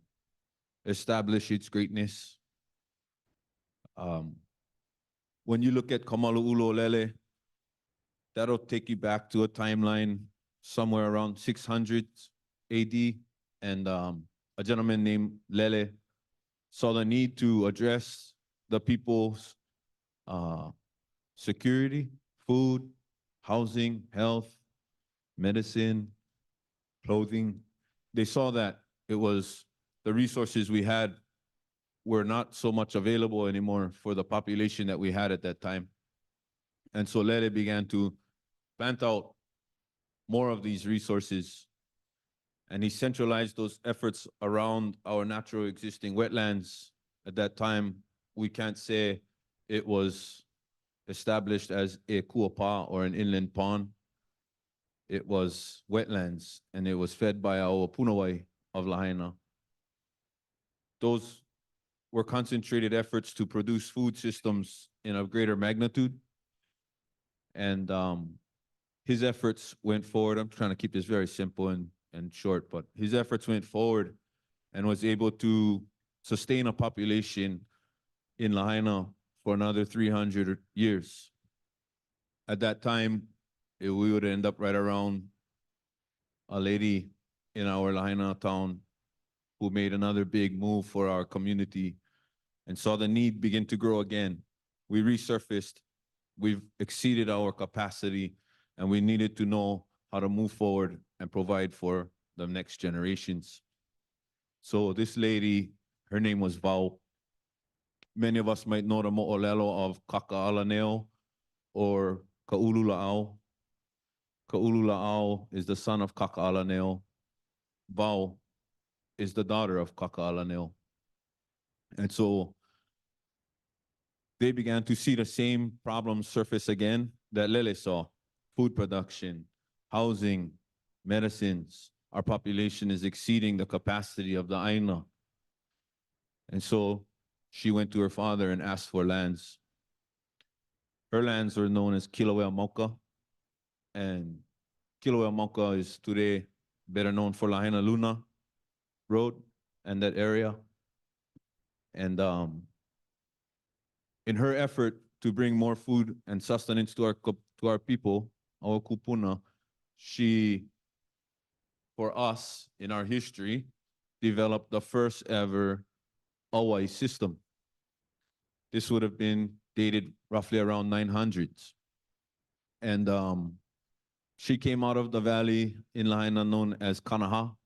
establish its greatness. When you look at Kamalu Uluolele, that'll take you back to a timeline somewhere around 600 AD. And a gentleman named Lele saw the need to address the people's security, food, housing, health, medicine, clothing. They saw that it was the resources we had were not so much available anymore for the population that we had at that time. And so Lele began to plant out more of these resources. And he centralized those efforts around our natural existing wetlands. At that time, we can't say it was established as a kuapa or an inland pond. It was wetlands, and it was fed by our punawai of Lahaina. Those were concentrated efforts to produce food systems in a greater magnitude. And his efforts went forward. I'm trying to keep this very simple and short, but his efforts went forward and was able to sustain a population in Lahaina for another 300 years. At that time, we would end up right around a lady in our Lahaina town who made another big move for our community and saw the need begin to grow again. We resurfaced, we've exceeded our capacity, and we needed to know how to move forward and provide for the next generations. So this lady, her name was Vau. Many of us might know the mo'olelo of Kaka'alaneo or Ka'ulula'au. Ka'ulula'au is the son of Kaka'alaneo. Vau is the daughter of Kaka'alaneo. And so they began to see the same problems surface again that Lele saw: food production, housing, medicines. Our population is exceeding the capacity of the Aina. And so she went to her father and asked for lands. Her lands were known as Kilauea Mauka, and Kilauea Mauka is today better known for Lahaina Luna Road and that area. And in her effort to bring more food and sustenance to our people, our Kūpuna, she, for us in our history, developed the first ever Wahi system. This would have been dated roughly around 900s. And she came out of the valley in Lahaina known as Kanaha.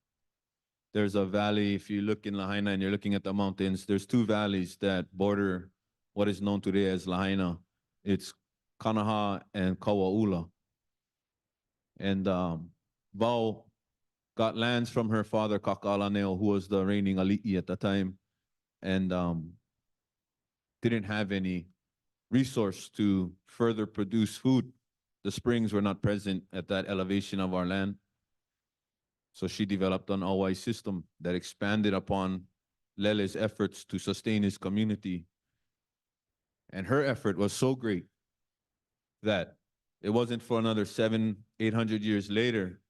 There's a valley, if you look in Lahaina and you're looking at the mountains, there's two valleys that border what is known today as Lahaina. It's Kanaha and Kauaula. And Vau got lands from her father, Kaka'alaneo, who was the reigning ali'i at the time, and didn't have any resource to further produce food. The springs were not present at that elevation of our land. So she developed an Wahi system that expanded upon Lele's efforts to sustain his community. And her effort was so great that it wasn't for another 700-800 years later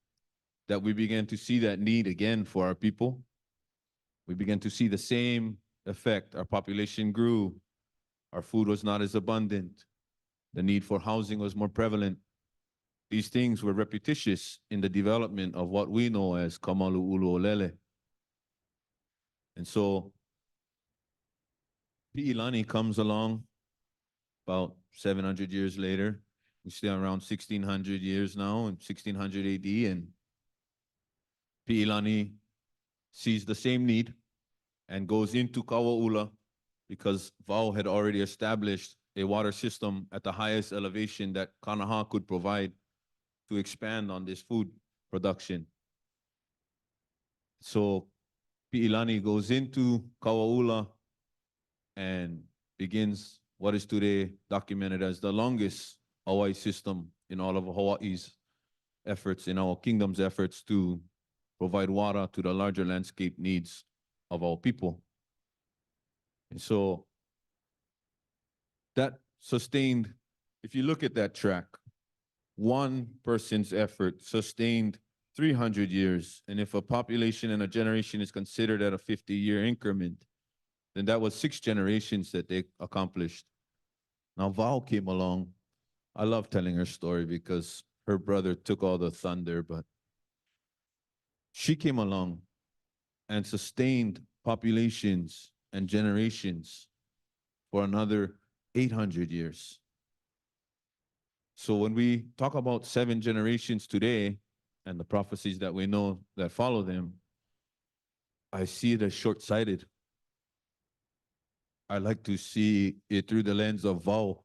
that we began to see that need again for our people. We began to see the same effect. Our population grew. Our food was not as abundant. The need for housing was more prevalent. These things were repetitious in the development of what we know as Kamalu'ulu'olele. And so Pi'ilani comes along about 700 years later. We stay around 1600 years now, in 1600 AD, and Pi'ilani sees the same need and goes into Kauaula because Vau had already established a water system at the highest elevation that Kanaha could provide to expand on this food production. So Pi'ilani goes into Kauaula and begins what is today documented as the longest Hawaii system in all of Hawaii's efforts, in our kingdom's efforts to provide water to the larger landscape needs of our people. And so that sustained, if you look at that track, one person's effort sustained 300 years. And if a population and a generation is considered at a 50-year increment, then that was 6 generations that they accomplished. Now, Vau came along. I love telling her story because her brother took all the thunder, but she came along and sustained populations and generations for another 800 years. So when we talk about 7 generations today and the prophecies that we know that follow them, I see it as short-sighted. I like to see it through the lens of Vau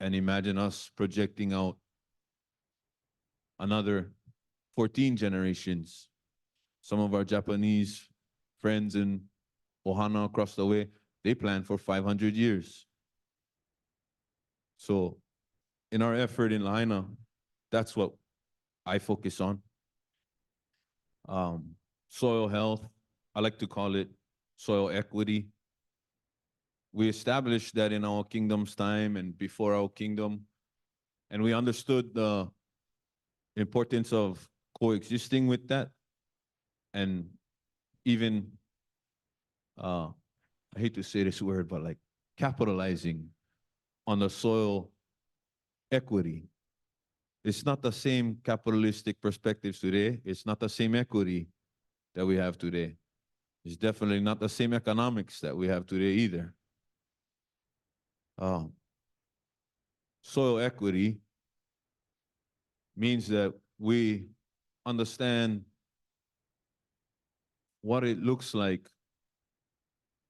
And imagine us projecting out another 14 generations. Some of our Japanese friends in Ohana across the way, they plan for 500 years. So in our effort in Lahaina, that's what I focus on. Soil health, I like to call it soil equity. We established that in our kingdom's time and before our kingdom, and we understood the importance of coexisting with that, and even, I hate to say this word, but like capitalizing on the soil equity. It's not the same capitalistic perspectives today. It's not the same equity that we have today. It's definitely not the same economics that we have today either. Soil equity means that we understand what it looks like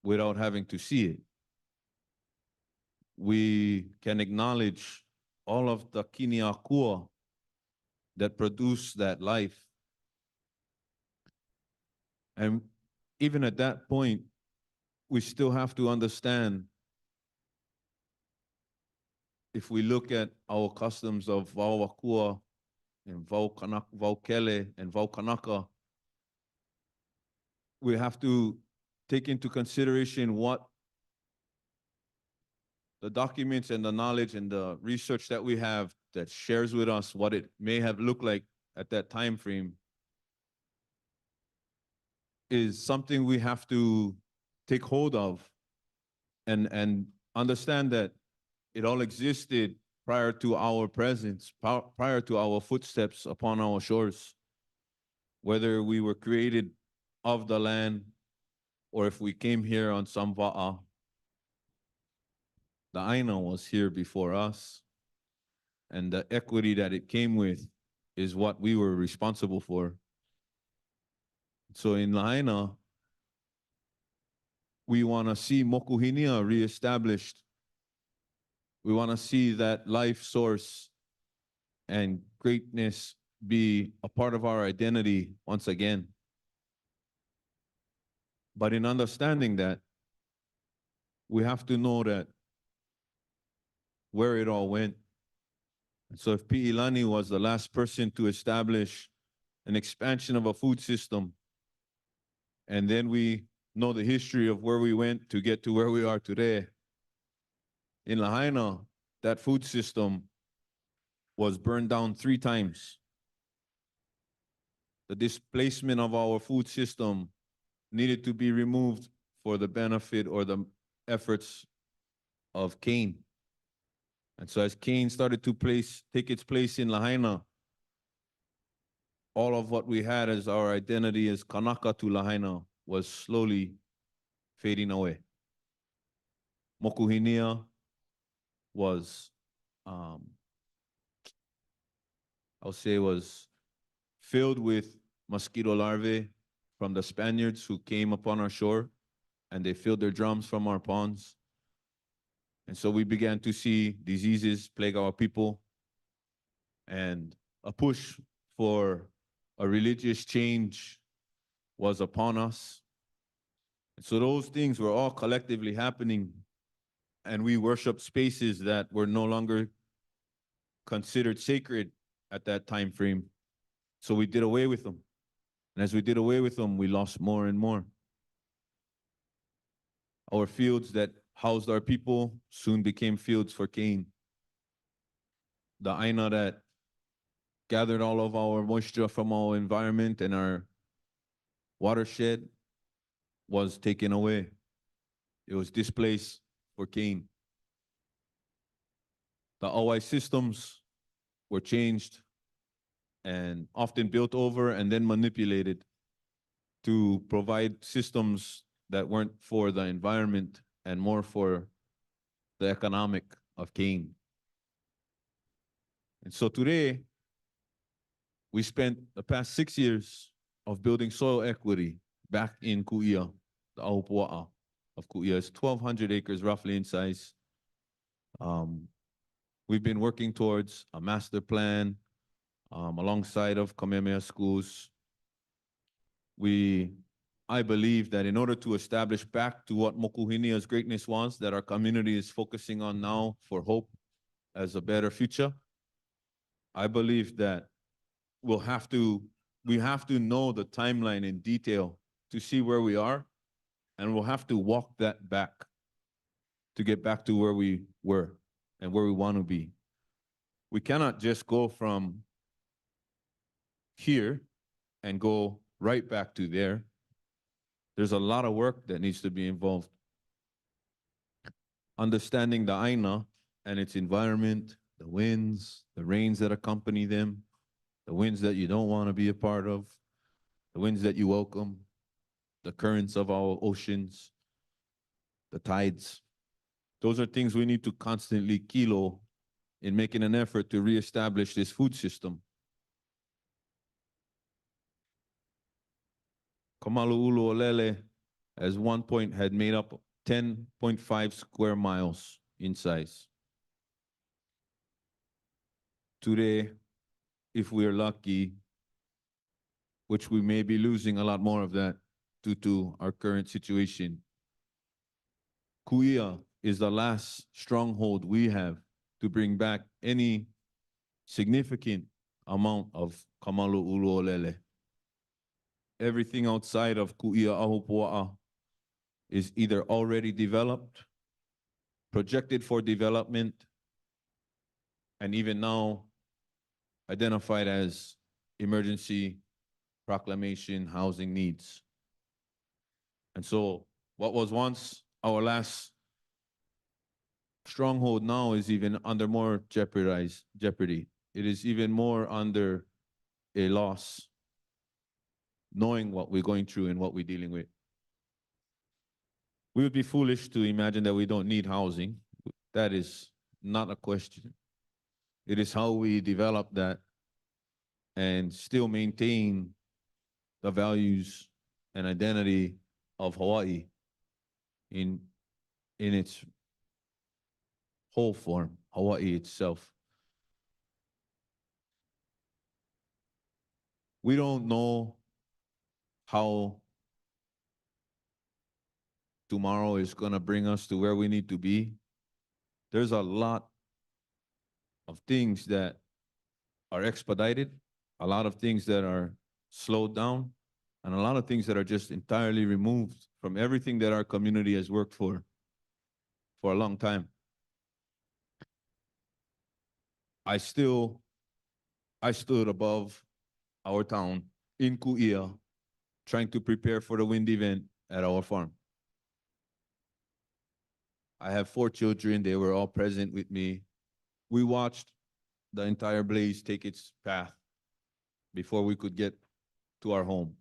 without having to see it. We can acknowledge all of the kiniakua that produce that life. And even at that point, we still have to understand, if we look at our customs of Vauakua and Vaukele and Vaukanaka, we have to take into consideration what the documents and the knowledge and the research that we have that shares with us what it may have looked like at that time frame is something we have to take hold of and understand that it all existed prior to our presence, prior to our footsteps upon our shores. Whether we were created of the land or if we came here on some va'a, the Aina was here before us. And the equity that it came with is what we were responsible for. So in Lahaina, we want to see mokuhinia reestablished. We want to see that life source and greatness be a part of our identity once again. But in understanding that, we have to know that where it all went. So if Pi'ilani was the last person to establish an expansion of a food system, and then we know the history of where we went to get to where we are today, in Lahaina, that food system was burned down 3 times. The displacement of our food system needed to be removed for the benefit or the efforts of Cain. And so as Cain started to take its place in Lahaina, all of what we had as our identity as Kanaka to Lahaina was slowly fading away. Mokuhinia was, I'll say, was filled with mosquito larvae from the Spaniards who came upon our shore, and they filled their drums from our ponds. And so we began to see diseases plague our people, and a push for a religious change was upon us. And so those things were all collectively happening, and we worshiped spaces that were no longer considered sacred at that time frame. So we did away with them. And as we did away with them, we lost more and more. Our fields that housed our people soon became fields for Cain. The Aina that gathered all of our moisture from our environment and our watershed was taken away. It was displaced for Cain. The Awai systems were changed and often built over and then manipulated to provide systems that weren't for the environment and more for the economic of Cain. And so today, we spent the past 6 years of building soil equity back in Ku'ia, the Ahupua'a of Ku'ia. It's 1,200 acres roughly in size. We've been working towards a master plan alongside of Kamehameha schools. I believe that in order to establish back to what Mokuhinia's greatness was, that our community is focusing on now for hope as a better future, I believe that we have to know the timeline in detail to see where we are, and we'll have to walk that back to get back to where we were and where we want to be. We cannot just go from here and go right back to there. There's a lot of work that needs to be involved. Understanding the Aina and its environment, the winds, the rains that accompany them, the winds that you don't want to be a part of, the winds that you welcome, the currents of our oceans, the tides. Those are things we need to constantly kilo in making an effort to reestablish this food system. Kamalu'ulu'olele, at one point, had made up 10.5 square miles in size. Today, if we're lucky, which we may be losing a lot more of that due to our current situation, Kuia is the last stronghold we have to bring back any significant amount of Kamalu'ulu'olele. Everything outside of Kuia Ahupua'a is either already developed, projected for development, and even now identified as emergency proclamation housing needs. And so what was once our last stronghold now is even under more jeopardy. It is even more under a loss, knowing what we're going through and what we're dealing with. We would be foolish to imagine that we don't need housing. That is not a question. It is how we develop that and still maintain the values and identity of Hawaii in its whole form, Hawaii itself. We don't know how tomorrow is going to bring us to where we need to be. There's a lot of things that are expedited, a lot of things that are slowed down, and a lot of things that are just entirely removed from everything that our community has worked for a long time. I stood above our town in Kuia, trying to prepare for the wind event at our farm. I have 4 children. They were all present with me. We watched the entire blaze take its path before we could get to our home.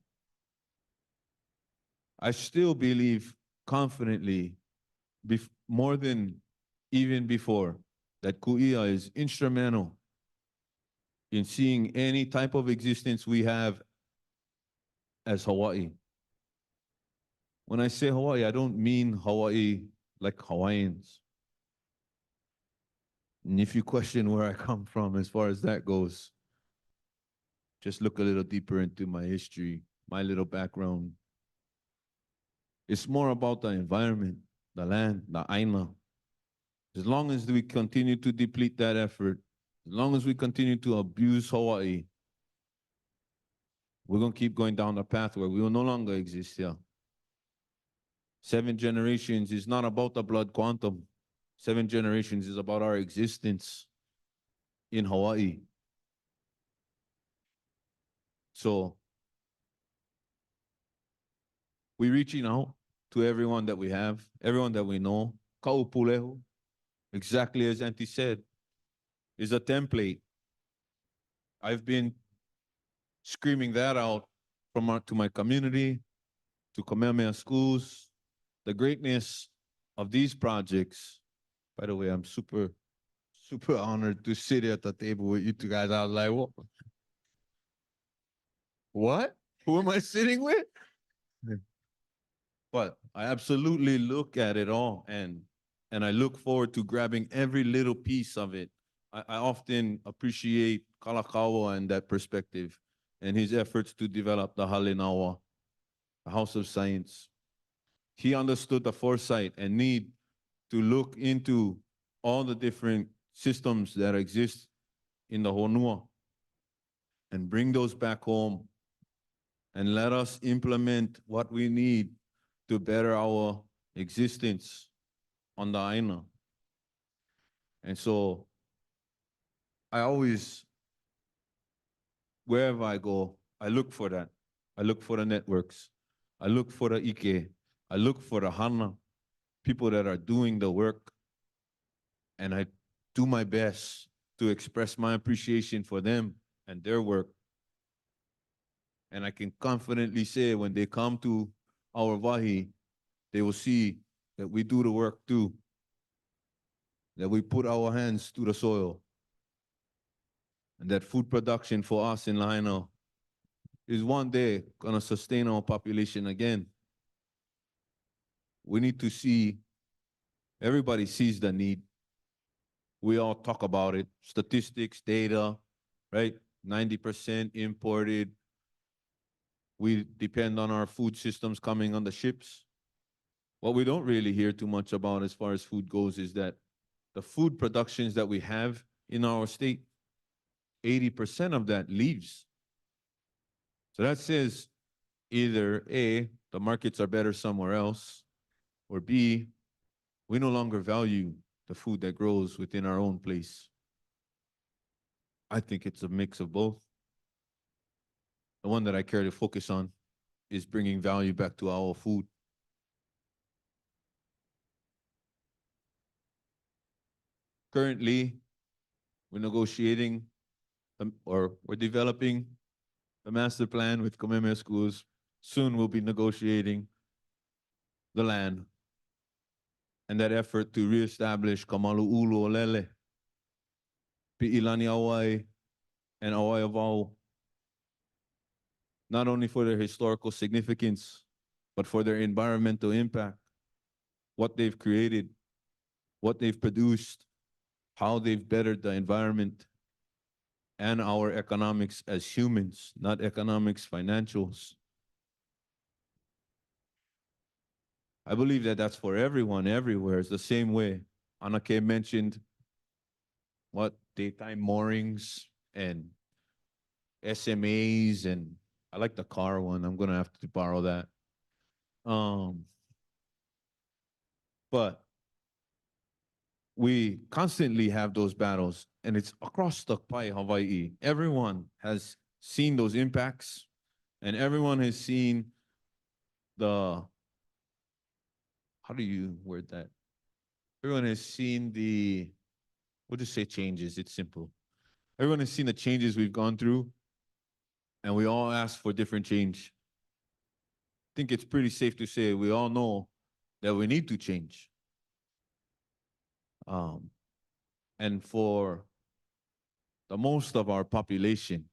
I still believe confidently, more than even before, that Kuia is instrumental in seeing any type of existence we have as Hawaii. When I say Hawaii, I don't mean Hawaii like Hawaiians. And if you question where I come from as far as that goes, just look a little deeper into my history, my little background. It's more about the environment, the land, the aina. As long as we continue to deplete that effort, as long as we continue to abuse Hawaii, we're going to keep going down the path where we will no longer exist here. 7 generations is not about the blood quantum. 7 generations is about our existence in Hawaii. So we're reaching out to everyone that we have, everyone that we know. Ka'upulehu, exactly as Auntie said, is a template. I've been screaming that out to my community, to Kamehameha schools, the greatness of these projects. By the way, I'm super honored to sit at the table with you two guys. I was like, what? What? Who am I sitting with? But I absolutely look at it all and I look forward to grabbing every little piece of it I often appreciate Kalakaua and that perspective and his efforts to develop the Halinawa, the House of Science. He understood the foresight and need to look into all the different systems that exist in the Honua and bring those back home and let us implement what we need to better our existence on the Aina. And so I always, wherever I go, I look for that. I look for the networks. I look for the Ike. I look for the Hana, people that are doing the work. And I do my best to express my appreciation for them and their work. And I can confidently say when they come to our Wahi, they will see that we do the work too, that we put our hands to the soil, and that food production for us in Lahaina is one day gonna sustain our population again. We need to see, everybody sees the need. We all talk about it, statistics, data, right? 90% imported. We depend on our food systems coming on the ships. What we don't really hear too much about as far as food goes is that the food productions that we have in our state, 80% of that leaves. So that says either A, the markets are better somewhere else, or B, we no longer value the food that grows within our own place. I think it's a mix of both. The one that I care to focus on is bringing value back to our food. Currently, we're negotiating or we're developing the master plan with Kamehameha Schools. Soon we'll be negotiating the land and that effort to reestablish Kamalu'ulu Olele, Pi'ilani Awai, and Awai Avau, not only for their historical significance, but for their environmental impact, what they've created, what they've produced, how they've bettered the environment and our economics as humans, not economics financials. I believe that that's for everyone, everywhere. It's the same way. Anake mentioned what daytime moorings and SMAs, and I like the car one. I'm gonna have to borrow that. But we constantly have those battles, and it's across the Pai Hawaii. Everyone has seen those impacts, and everyone has seen the, how do you word that? Everyone has seen the, we'll just say changes, it's simple. Everyone has seen the changes we've gone through, and we all ask for different change. I think it's pretty safe to say we all know that we need to change. And for the most of our population,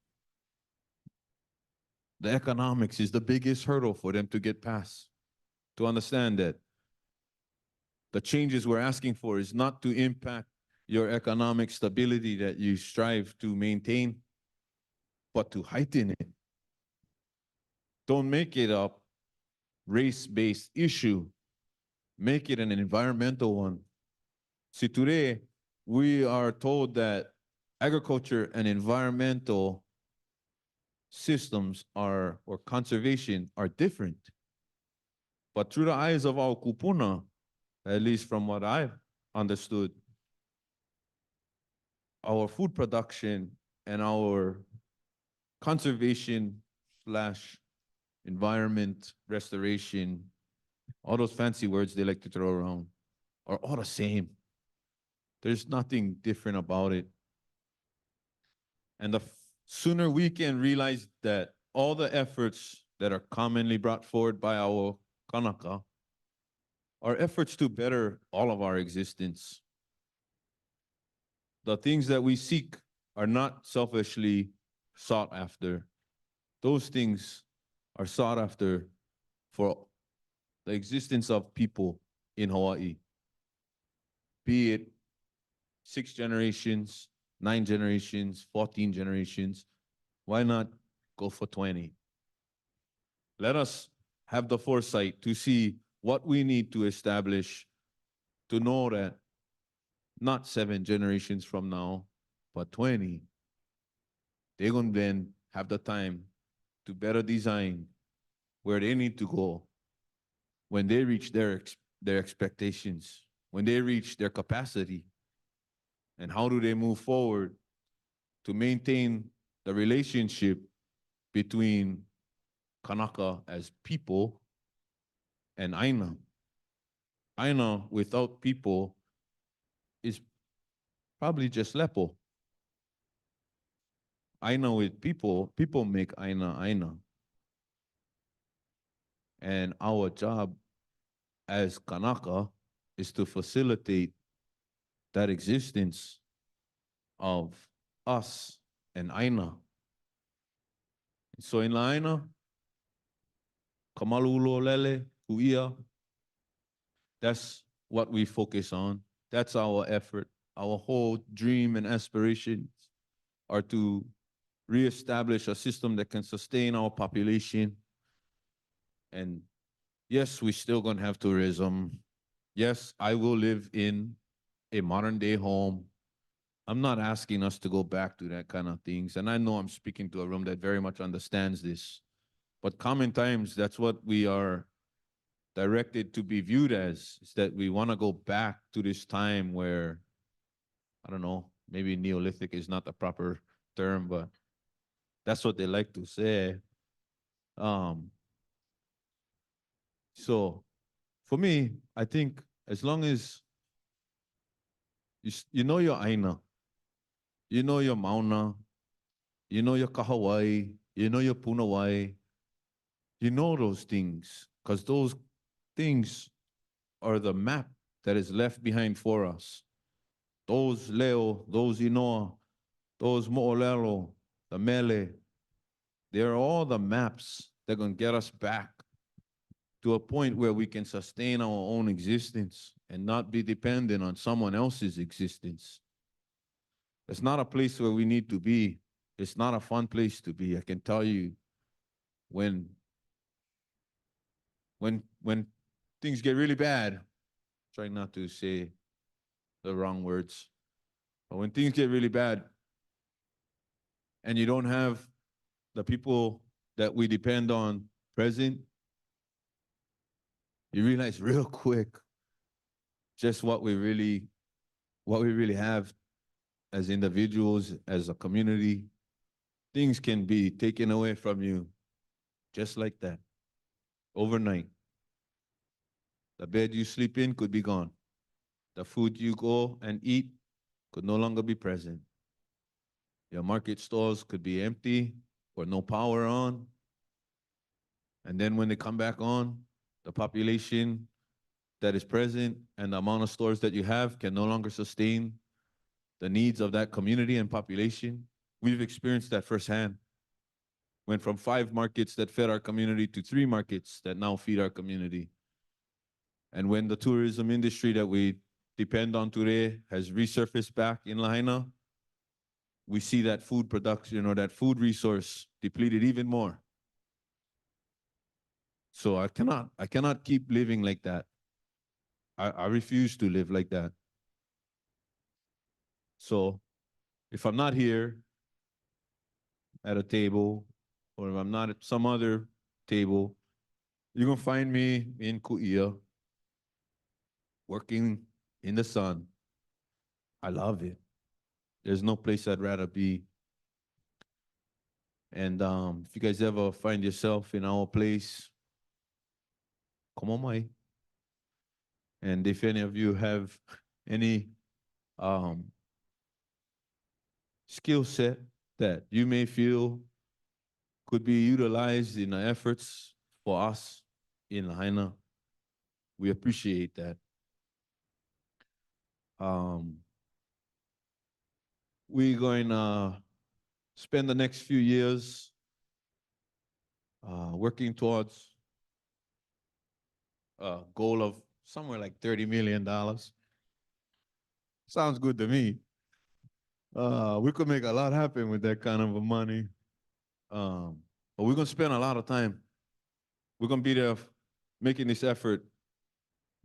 the economics is the biggest hurdle for them to get past. To understand that the changes we're asking for is not to impact your economic stability that you strive to maintain, but to heighten it. Don't make it a race-based issue. Make it an environmental one. See, today, we are told that agriculture and environmental systems are, or conservation, are different. But through the eyes of our Kūpuna, at least from what I've understood, our food production and our conservation slash environment restoration, all those fancy words they like to throw around, are all the same. There's nothing different about it. And the sooner we can realize that all the efforts that are commonly brought forward by our kanaka are efforts to better all of our existence. The things that we seek are not selfishly sought after. Those things are sought after for the existence of people in Hawaii, be it 6 generations, 9 generations, 14 generations. Why not go for 20? Let us have the foresight to see what we need to establish to know that not 7 generations from now, but 20, they're going to then have the time to better design where they need to go when they reach their expectations, when they reach their capacity, and how do they move forward to maintain the relationship between Kanaka as people and Aina. Aina without people is probably just Lepo. Aina with people, people make Aina Aina. And our job as Kanaka is to facilitate that existence of us and Aina. So in La Aina, Kamalulo Lele, Kuia, that's what we focus on. That's our effort. Our whole dream and aspirations are to reestablish a system that can sustain our population. And yes, we're still going to have tourism. Yes, I will live in a modern day home. I'm not asking us to go back to that kind of things. And I know I'm speaking to a room that very much understands this. But common times, that's what we are directed to be viewed as, is that we want to go back to this time where, I don't know, maybe Neolithic is not the proper term, but that's what they like to say. So for me, I think as long as you know your Aina, you know your Mauna, you know your Kahawai, you know your Punawai, you know those things, because those things are the map that is left behind for us. Those Leo, those Inoa, those Mo'olelo, the Mele, they're all the maps that are going to get us back to a point where we can sustain our own existence and not be dependent on someone else's existence. It's not a place where we need to be. It's not a fun place to be. I can tell you, when things get really bad, try not to say the wrong words, but when things get really bad and you don't have the people that we depend on present, you realize real quick just what we really have as individuals, as a community. Things can be taken away from you just like that, overnight. The bed you sleep in could be gone. The food you go and eat could no longer be present. Your market stores could be empty or no power on. And then when they come back on, the population that is present and the amount of stores that you have can no longer sustain the needs of that community and population. We've experienced that firsthand. Went from 5 markets that fed our community to 3 markets that now feed our community. And when the tourism industry that we depend on today has resurfaced back in Lahaina, we see that food production or that food resource depleted even more. So I cannot keep living like that. I refuse to live like that. So if I'm not here at a table, or if I'm not at some other table, you're gonna find me in Ku'ia, working in the sun. I love it. There's no place I'd rather be. And if you guys ever find yourself in our place, come on, my. And if any of you have any skill set that you may feel could be utilized in the efforts for us in Lahaina, we appreciate that. We're going to spend the next few years working towards a goal of somewhere like $30 million. Sounds good to me. We could make a lot happen with that kind of a money. But we're gonna spend a lot of time. We're gonna be there making this effort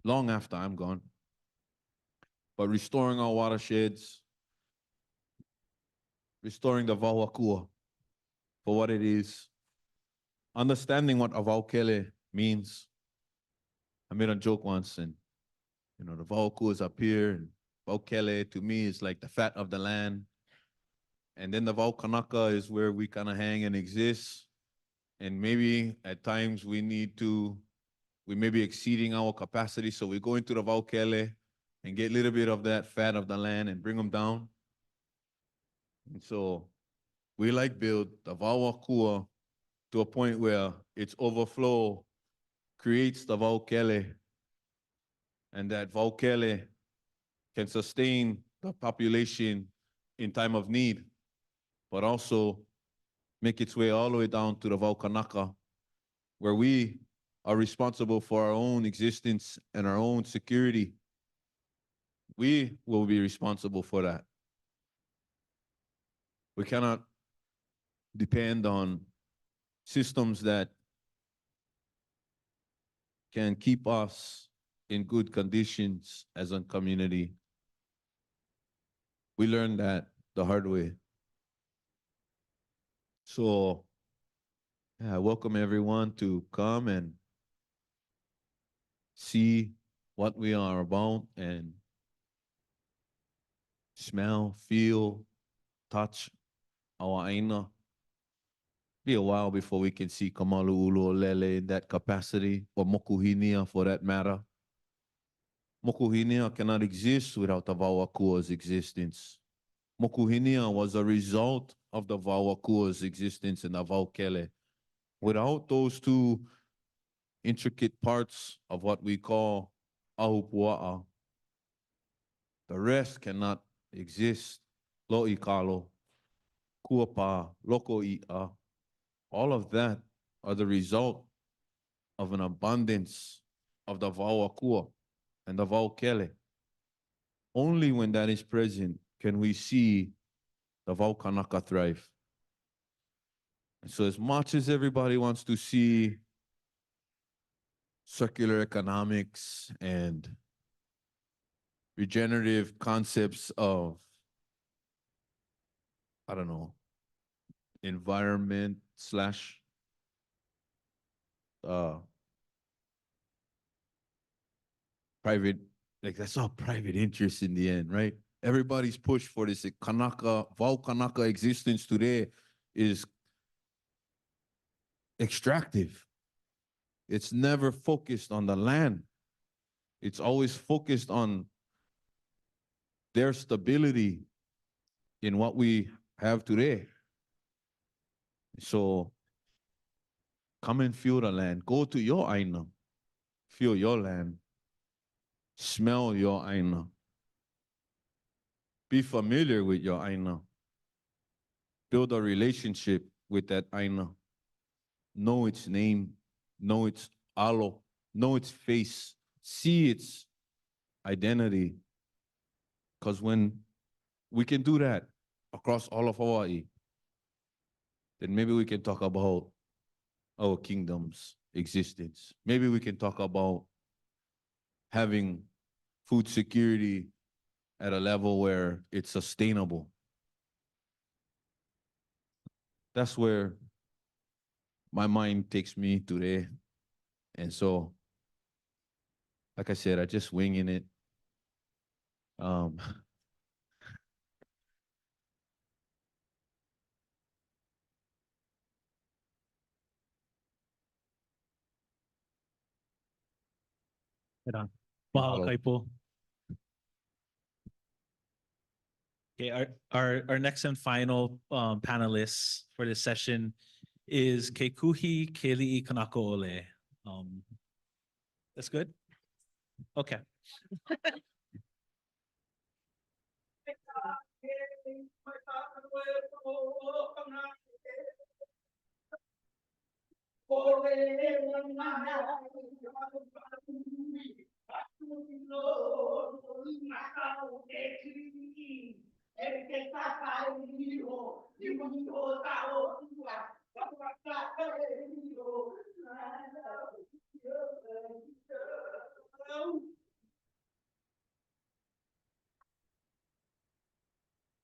long after I'm gone. But restoring our watersheds, restoring the Vauakua for what it is, understanding what Avaukele means. I made a joke once, and the Vauakua is up here, and Vaukele to me is like the fat of the land. And then the Vaukanaka is where we kind of hang and exist. And maybe at times we may be exceeding our capacity. So we go into the Vaukele and get a little bit of that fat of the land and bring them down. And so we build the Vauakua to a point where its overflow creates the Vaukele, and that Vaukele can sustain the population in time of need, but also make its way all the way down to the Vaukanaka, where we are responsible for our own existence and our own security. We will be responsible for that. We cannot depend on systems that can keep us in good conditions as a community. We learned that the hard way. So I welcome everyone to come and see what we are about and smell, feel, touch our aina. Be a while before we can see Kamalu'ulu in that capacity, or Mokuhinia for that matter. Mokuhinia cannot exist without the Vauakua's existence. Mokuhinia was a result of the Vauakua's existence in the Vaukele. Without those two intricate parts of what we call Ahupua'a, the rest cannot exist. Lo'ikalo, Kuapa, Loko'i'a, all of that are the result of an abundance of the Vauakua and the Vaukele. Only when that is present can we see the Vaukanaka thrive. And so as much as everybody wants to see circular economics and regenerative concepts of, I don't know, environment slash private, that's all private interest in the end, right? Everybody's push for this Vaukanaka existence today is extractive. It's never focused on the land. It's always focused on their stability in what we have today. So come and feel the land. Go to your aina. Feel your land. Smell your aina. Be familiar with your aina. Build a relationship with that aina. Know its name. Know its alo. Know its face. See its identity. Because when we can do that across all of Hawaii, then maybe we can talk about our kingdom's existence. Maybe we can talk about having food security at a level where it's sustainable. That's where my mind takes me today. And so, like I said, I just winging it.
Mahalo
Mahalo.
kaipo. Okay, our next and final panelist for this session is Kekuhi Keli'i Kanaka Ole. That's good? Okay.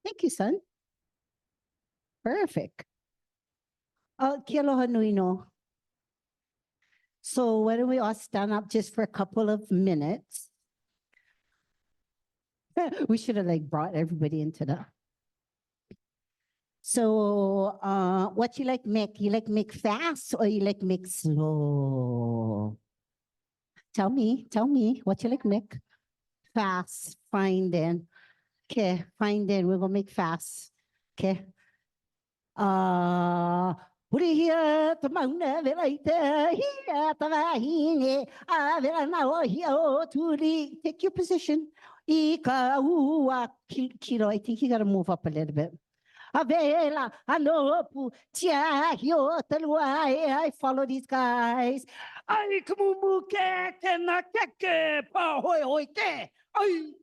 Thank you, son. Perfect. Kia aloha nui no. So why don't we all stand up just for a couple of minutes? We should have like brought everybody into the. So what you like make? You like make fast or you like make slow? Tell me what you like make. Fast, fine then. Okay, fine then. We're gonna make fast. Okay. Huri hia ta mauna velai te hia ta wahine a vela na o hia o turi. Take your position. I ka ua kiro. I think you gotta move up a little bit. A vela anopu tia hio talua. I follow these guys. Ai kamumu ke te na keke pa hoi hoi te. Ai.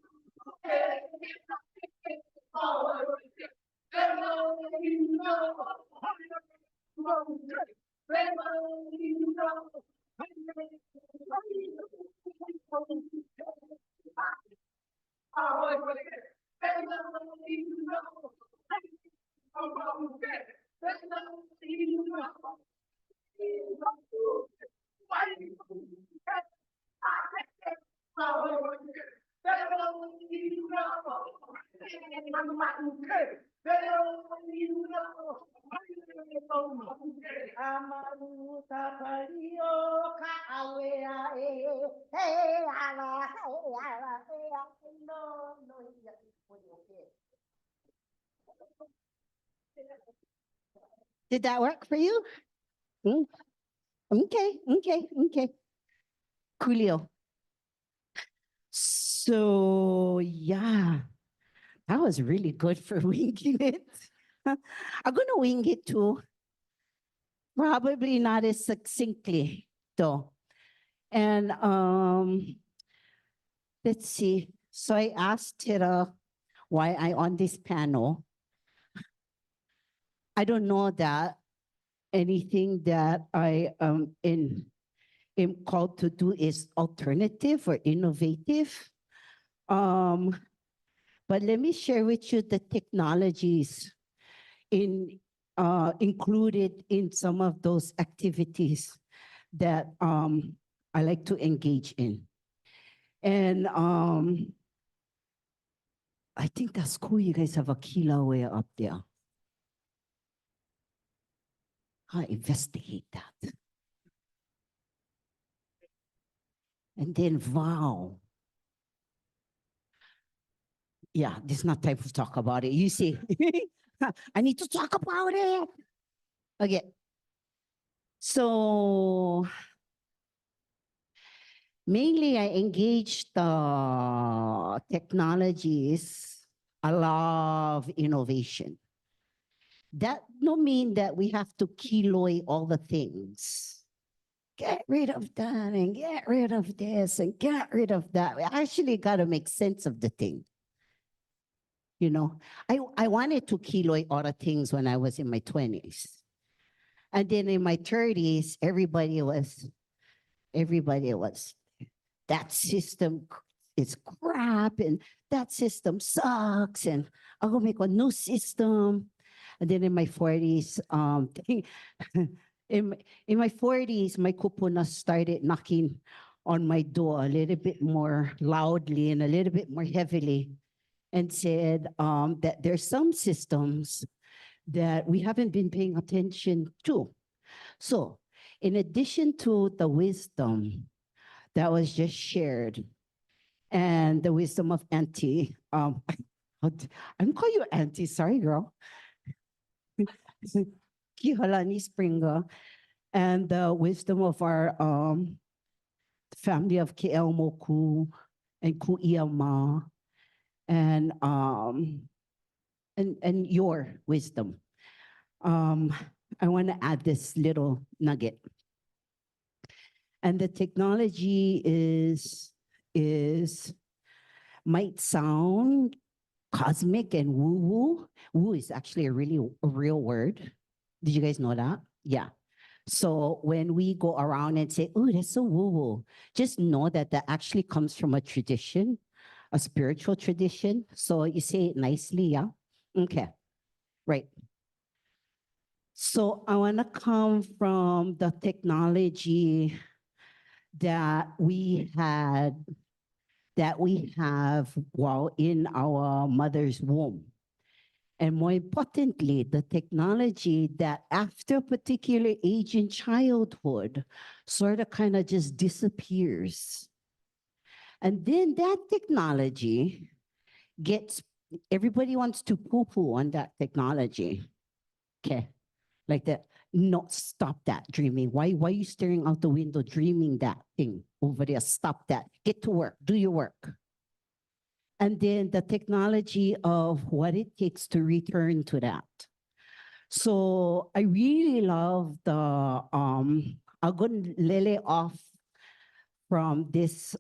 Did that work for you? Okay. Coolio. So yeah, that was really good for winging it. I'm gonna wing it too. Probably not as succinctly though. And let's see. So I asked Tira why I on this panel. I don't know that anything that I am called to do is alternative or innovative. But let me share with you the technologies included in some of those activities that I like to engage in. And I think that's cool. You guys have a Kilauea up there. I'll investigate that. And then vow. Yeah, this is not time to talk about it. You see, I need to talk about it. Okay. So mainly I engaged the technologies. I love innovation. That don't mean that we have to kiloi all the things. Get rid of that and get rid of this and get rid of that. We actually got to make sense of the thing. You know, I wanted to kiloi all the things when I was in my 20s. And then in my 30s, everybody was, that system is crap and that system sucks and I'm gonna make a new system. And then in my 40s, in my 40s, my Kūpuna started knocking on my door a little bit more loudly and a little bit more heavily and said that there's some systems that we haven't been paying attention to. So in addition to the wisdom that was just shared and the wisdom of Auntie, I'm calling you Auntie, sorry girl. Kihalani Springer, and the wisdom of our family of Ke'elmoku and Ku'iama, and your wisdom. I want to add this little nugget. And the technology might sound cosmic and woo-woo. Woo is actually a real word. Did you guys know that? Yeah. So when we go around and say, oh, that's so woo-woo, just know that that actually comes from a tradition, a spiritual tradition. So you say it nicely, yeah? Okay, right. So I want to come from the technology that we have while in our mother's womb. And more importantly, the technology that after a particular age in childhood sort of kind of just disappears. And then that technology everybody wants to poo-poo on that technology. Okay, like that. No, stop that dreaming. Why are you staring out the window dreaming that thing over there? Stop that. Get to work. Do your work. And then the technology of what it takes to return to that. So I really love I'll go lele off from this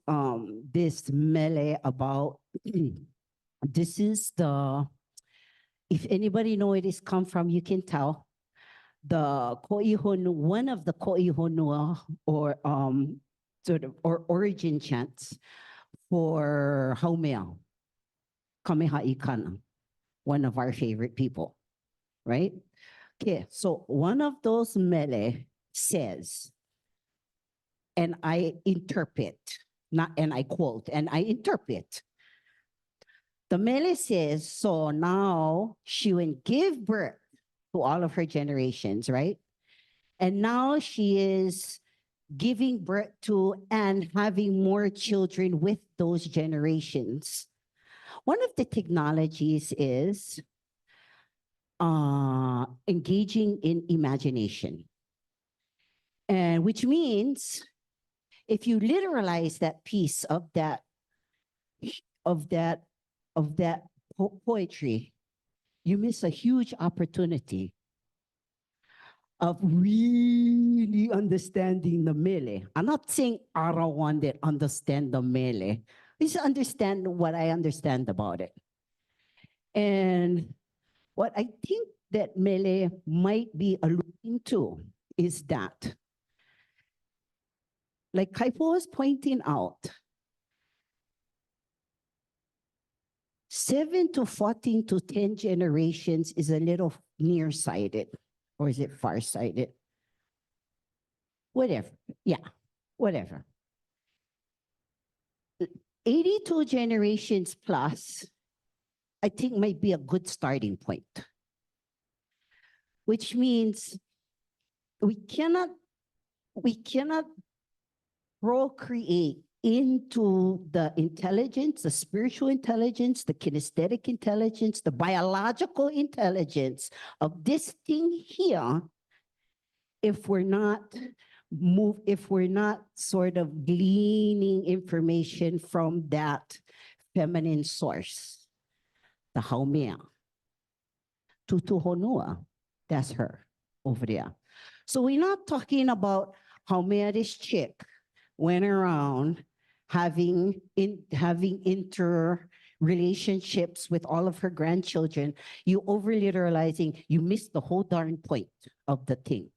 mele about this is if anybody know where this come from, you can tell. The ko'ihonu, one of the ko'ihonua or origin chants for Haumea. Kameha'ikana, one of our favorite people, right? Okay, so one of those mele says, and I interpret, and I quote, and I interpret. The mele says, so now she will give birth to all of her generations, right? And now she is giving birth to and having more children with those generations. One of the technologies is engaging in imagination. And which means if you literalize that piece of that poetry, you miss a huge opportunity of really understanding the mele. I'm not saying I don't want to understand the mele. Just understand what I understand about it. And what I think that mele might be alluding to is that, like Kaipo was pointing out, 7 to 14 to 10 generations is a little nearsighted, or is it farsighted? Whatever, yeah, whatever. 82 generations plus, I think might be a good starting point. Which means we cannot procreate into the intelligence, the spiritual intelligence, the kinesthetic intelligence, the biological intelligence of this thing here if we're not sort of gleaning information from that feminine source, the Haumea. Tutu Honua, that's her over there. So we're not talking about Haumea, this chick went around having interrelationships with all of her grandchildren. You over-literalizing, you missed the whole darn point of the thing.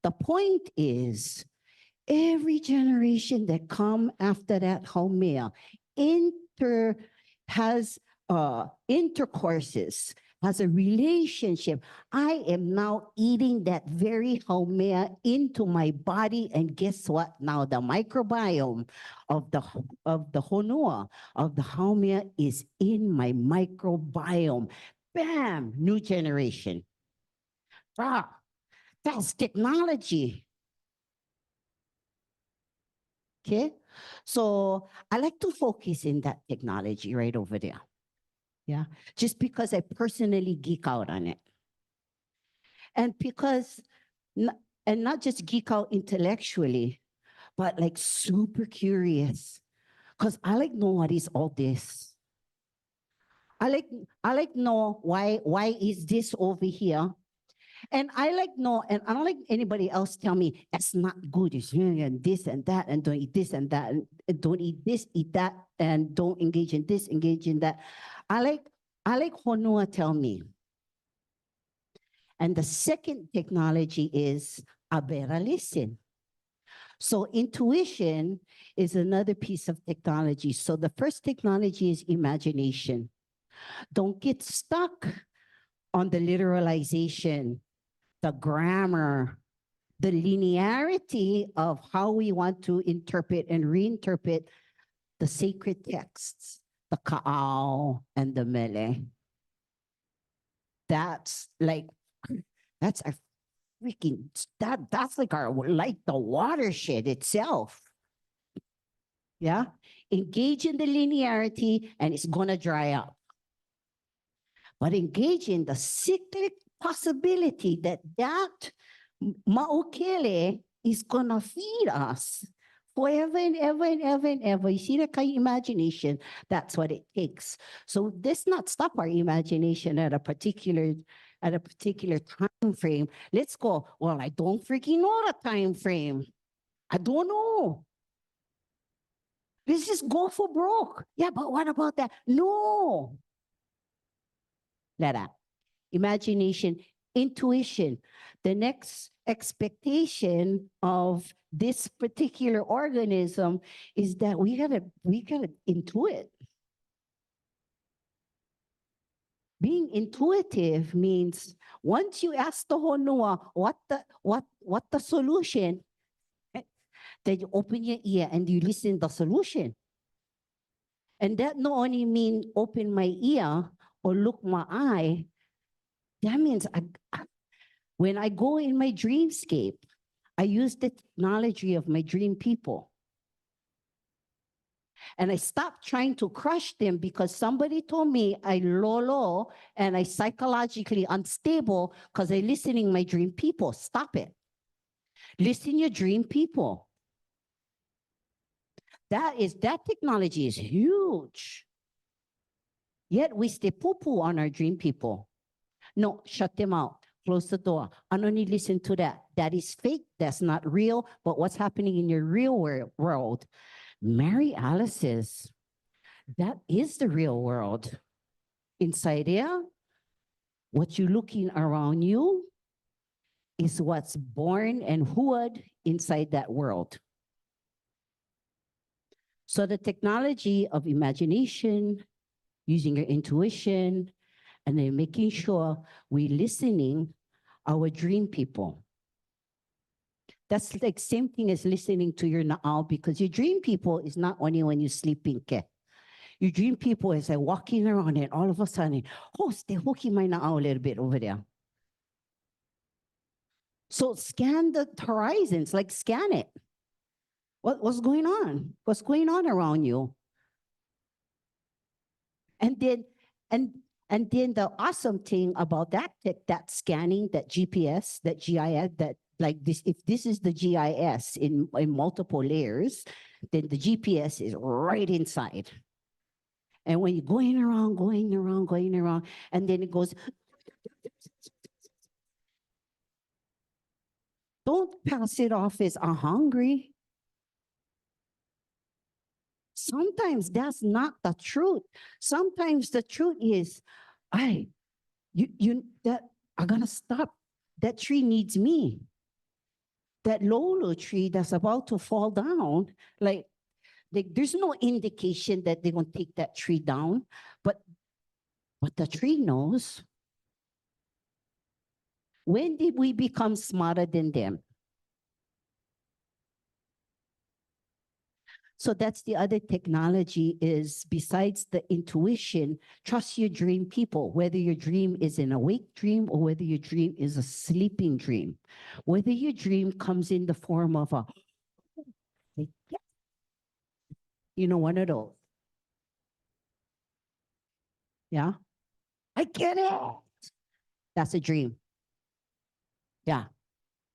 The point is, every generation that come after that Haumea has intercourses, has a relationship. I am now eating that very Haumea into my body, and guess what? Now the microbiome of the Honua, of the Haumea is in my microbiome. Bam, new generation. Ah, that's technology. Okay, so I like to focus in that technology right over there. Yeah, just because I personally geek out on it. And because, and not just geek out intellectually, but like super curious. Because I like know what is all this. I like know why is this over here? And I like know, and I don't like anybody else tell me that's not good. It's and this and that, and don't eat this and that, and don't eat this, eat that, and don't engage in this, engage in that. I like I like Honua tell me. And the second technology is Abera listen. So intuition is another piece of technology. So the first technology is imagination. Don't get stuck on the literalization, the grammar, the linearity of how we want to interpret and reinterpret the sacred texts, the ka'au and the mele. That's like, that's a freaking, that's like like the watershed itself. Yeah, engage in the linearity and it's gonna dry up. But engage in the cyclic possibility that maukele is gonna feed us forever and ever and ever and ever. You see that kind of imagination, that's what it takes. So let's not stop our imagination at a particular time frame. Let's go, well, I don't freaking know the time frame. I don't know. Let's just go for broke. Yeah, but what about that? No. Let that. Imagination, intuition. The next expectation of this particular organism is that we gotta intuit. Being intuitive means once you ask the honua what the solution, then you open your ear and you listen the solution. And that not only mean open my ear or look my eye, that means when I go in my dreamscape, I use the technology of my dream people. And I stopped trying to crush them because somebody told me I lolo and I psychologically unstable because I listening my dream people. Stop it. Listen your dream people. That technology is huge. Yet we stay poo-poo on our dream people. No, shut them out. Close the door. I don't need to listen to that. That is fake. That's not real. But what's happening in your real world? Mary Alice's, that is the real world. Inside there, what you're looking around you is what's born and hood inside that world. So the technology of imagination, using your intuition, and then making sure we're listening our dream people. That's like same thing as listening to your na'au, because your dream people is not only when you're sleeping. Ke. Your dream people is like walking around and all of a sudden, oh, stay hooking my na'au a little bit over there. So scan the horizons, like scan it. What's going on? What's going on around you? And then the awesome thing about that scanning, that GPS, that GIS, that like this, if this is the GIS in multiple layers, then the GPS is right inside. And when you're going around, and then it goes, don't pass it off as I'm hungry. Sometimes that's not the truth. Sometimes the truth is, I'm gonna stop. That tree needs me. That lolo tree that's about to fall down, like there's no indication that they're gonna take that tree down, but the tree knows. When did we become smarter than them? So that's the other technology is, besides the intuition, trust your dream people, whether your dream is an awake dream or whether your dream is a sleeping dream. Whether your dream comes in the form of a, one of those. Yeah, I get it. That's a dream. Yeah,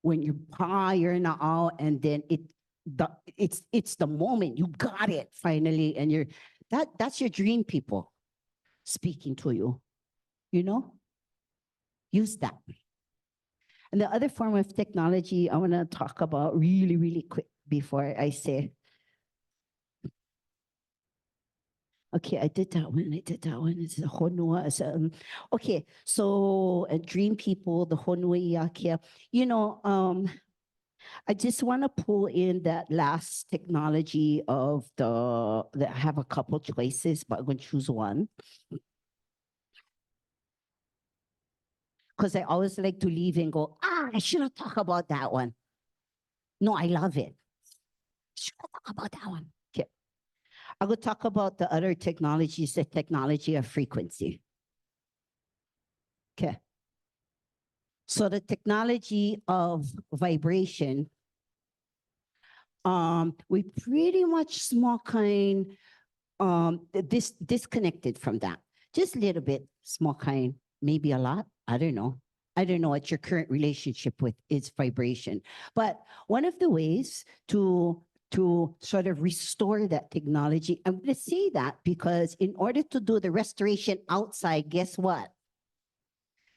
when you you're in the all, and then it's the moment you got it finally, and that's your dream people speaking to you. Use that. And the other form of technology I want to talk about really, really quick before I say Okay, I did that one. I did that one. It's the honua. Okay, so dream people, the honua iakia. You know, I just want to pull in that last technology of that I have a couple choices, but I'm going to choose one. Because I always like to leave and go, I should have talked about that one. No, I love it. Should have talked about that one. Okay. I will talk about the other technologies, the technology of frequency. Okay. So the technology of vibration, we pretty much small kind disconnected from that. Just a little bit, small kind, maybe a lot. I don't know. I don't know what your current relationship with is vibration. But one of the ways to sort of restore that technology, I'm going to say that because in order to do the restoration outside, guess what?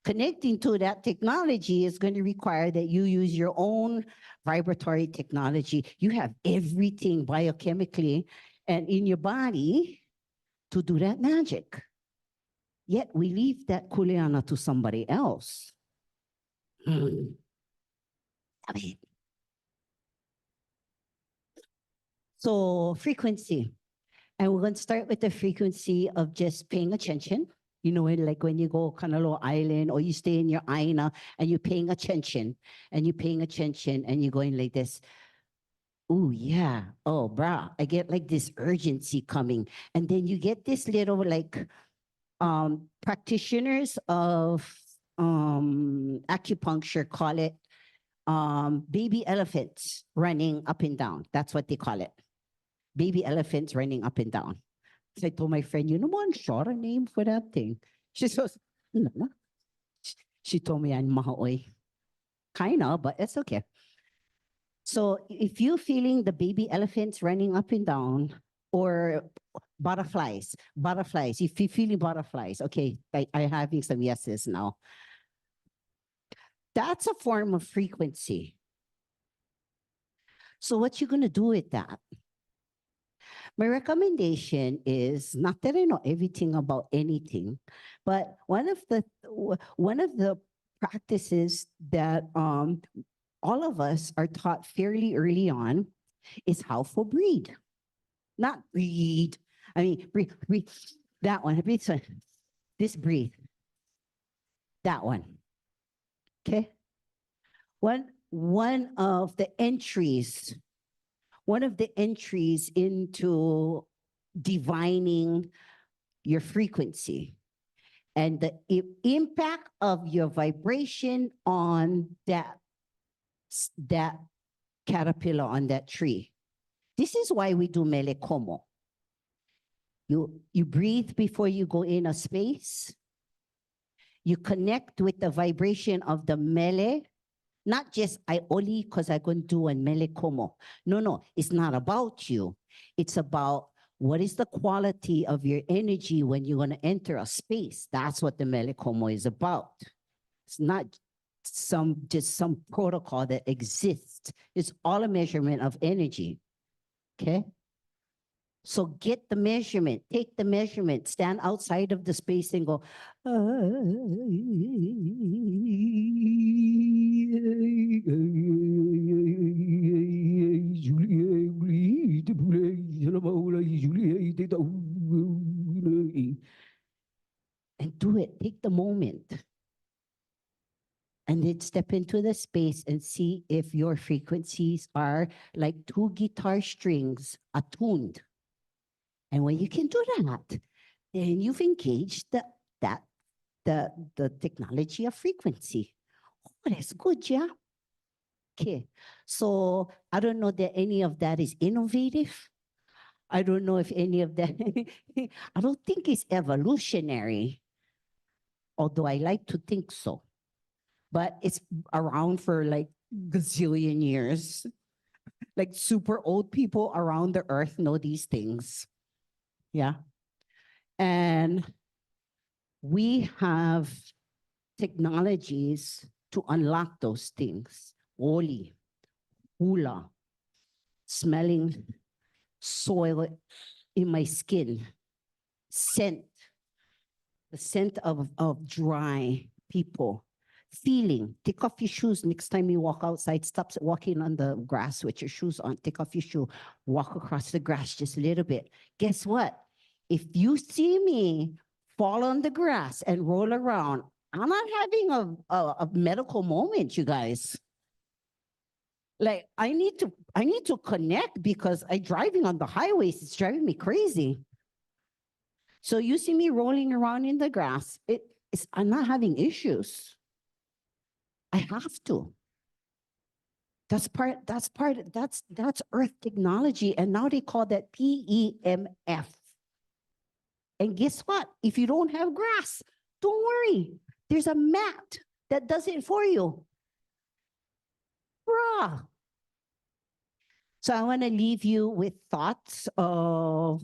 Connecting to that technology is going to require that you use your own vibratory technology. You have everything biochemically and in your body to do that magic. Yet we leave that kuleana to somebody else. I mean, so frequency. And we're going to start with the frequency of just paying attention. You know, like when you go Kanalo Island or you stay in your aina and you're paying attention and you're paying attention and you're going like this. Oh, yeah. Oh, brah, I get like this urgency coming. And then you get this little like practitioners of acupuncture call it baby elephants running up and down. That's what they call it. Baby elephants running up and down. So I told my friend, you know what, short a name for that thing. She says, no. She told me I'm mahaoy. Kinda, but it's okay. So if you're feeling the baby elephants running up and down or butterflies, if you're feeling butterflies, okay, I'm having some yeses now. That's a form of frequency. So what you going to do with that? My recommendation is not that I know everything about anything, but one of the practices that all of us are taught fairly early on is how to breathe. Not breathe. I mean, breathe. That one. Breathe. This breathe. That one. Okay. One of the entries into divining your frequency and the impact of your vibration on that caterpillar on that tree. This is why we do mele como. You breathe before you go in a space. You connect with the vibration of the mele. Not just I only because I can do a mele como. No, it's not about you. It's about what is the quality of your energy when you're going to enter a space. That's what the mele como is about. It's not just some protocol that exists. It's all a measurement of energy. Okay? So get the measurement, take the measurement, stand outside of the space and go, and do it, take the moment. And then step into the space and see if your frequencies are like two guitar strings attuned. And when you can do that, then you've engaged the technology of frequency. Oh, that's good, yeah. Okay, so I don't know that any of that is innovative. I don't know if any of that, I don't think it's evolutionary, although I like to think so. But it's around for like gazillion years. Like super old people around the earth know these things. Yeah. And we have technologies to unlock those things. Oli, hula, smelling soil in my skin. scent, the scent of dry people, feeling. Take off your shoes next time you walk outside. Stop walking on the grass with your shoes on. Take off your shoe. Walk across the grass just a little bit. Guess what? If you see me fall on the grass and roll around, I'm not having a medical moment, you guys. Like I need to connect because I driving on the highways. It's driving me crazy. So you see me rolling around in the grass. I'm not having issues. I have to. That's Earth technology. And now they call that PEMF. And guess what? If you don't have grass, don't worry. There's a mat that does it for you. Bruh. So I want to leave you with thoughts of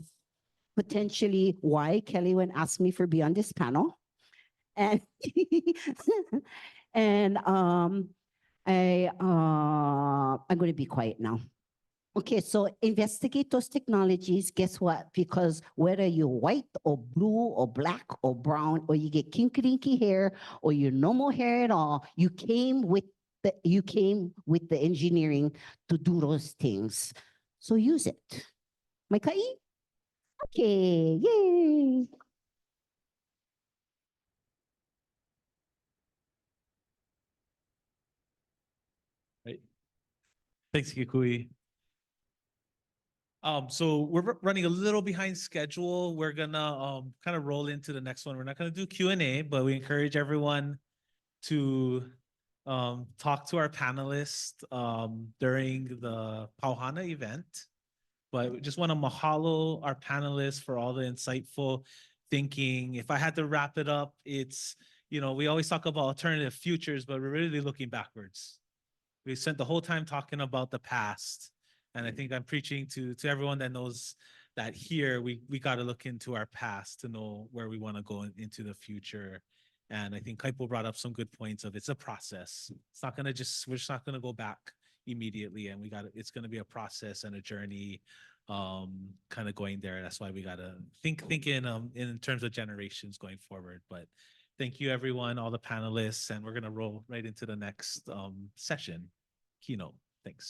potentially why Kelly went asked me for be on this panel. And and I'm going to be quiet now. Okay, so investigate those technologies. Guess what? Because whether you're white or blue or black or brown, or you get kinky hair, or you're no more hair at all, you came with the engineering to do those things. So use it. May kai? Okay, yay.
Right. Thanks, Kikui. So we're running a little behind schedule. We're gonna kind of roll into the next one. We're not gonna do Q&A, but we encourage everyone to talk to our panelists during the Pauahi event. But we just want to mahalo our panelists for all the insightful thinking. If I had to wrap it up, it's, we always talk about alternative futures, but we're really looking backwards. We spent the whole time talking about the past. And I think I'm preaching to everyone that knows that here we got to look into our past to know where we want to go into the future. And I think Kaipo brought up some good points of it's a process. It's not gonna we're just not gonna go back immediately, and it's gonna be a process and a journey, kind of going there. That's why we gotta think in terms of generations going forward. But thank you everyone, all the panelists, and we're gonna roll right into the next session, keynote. Thanks.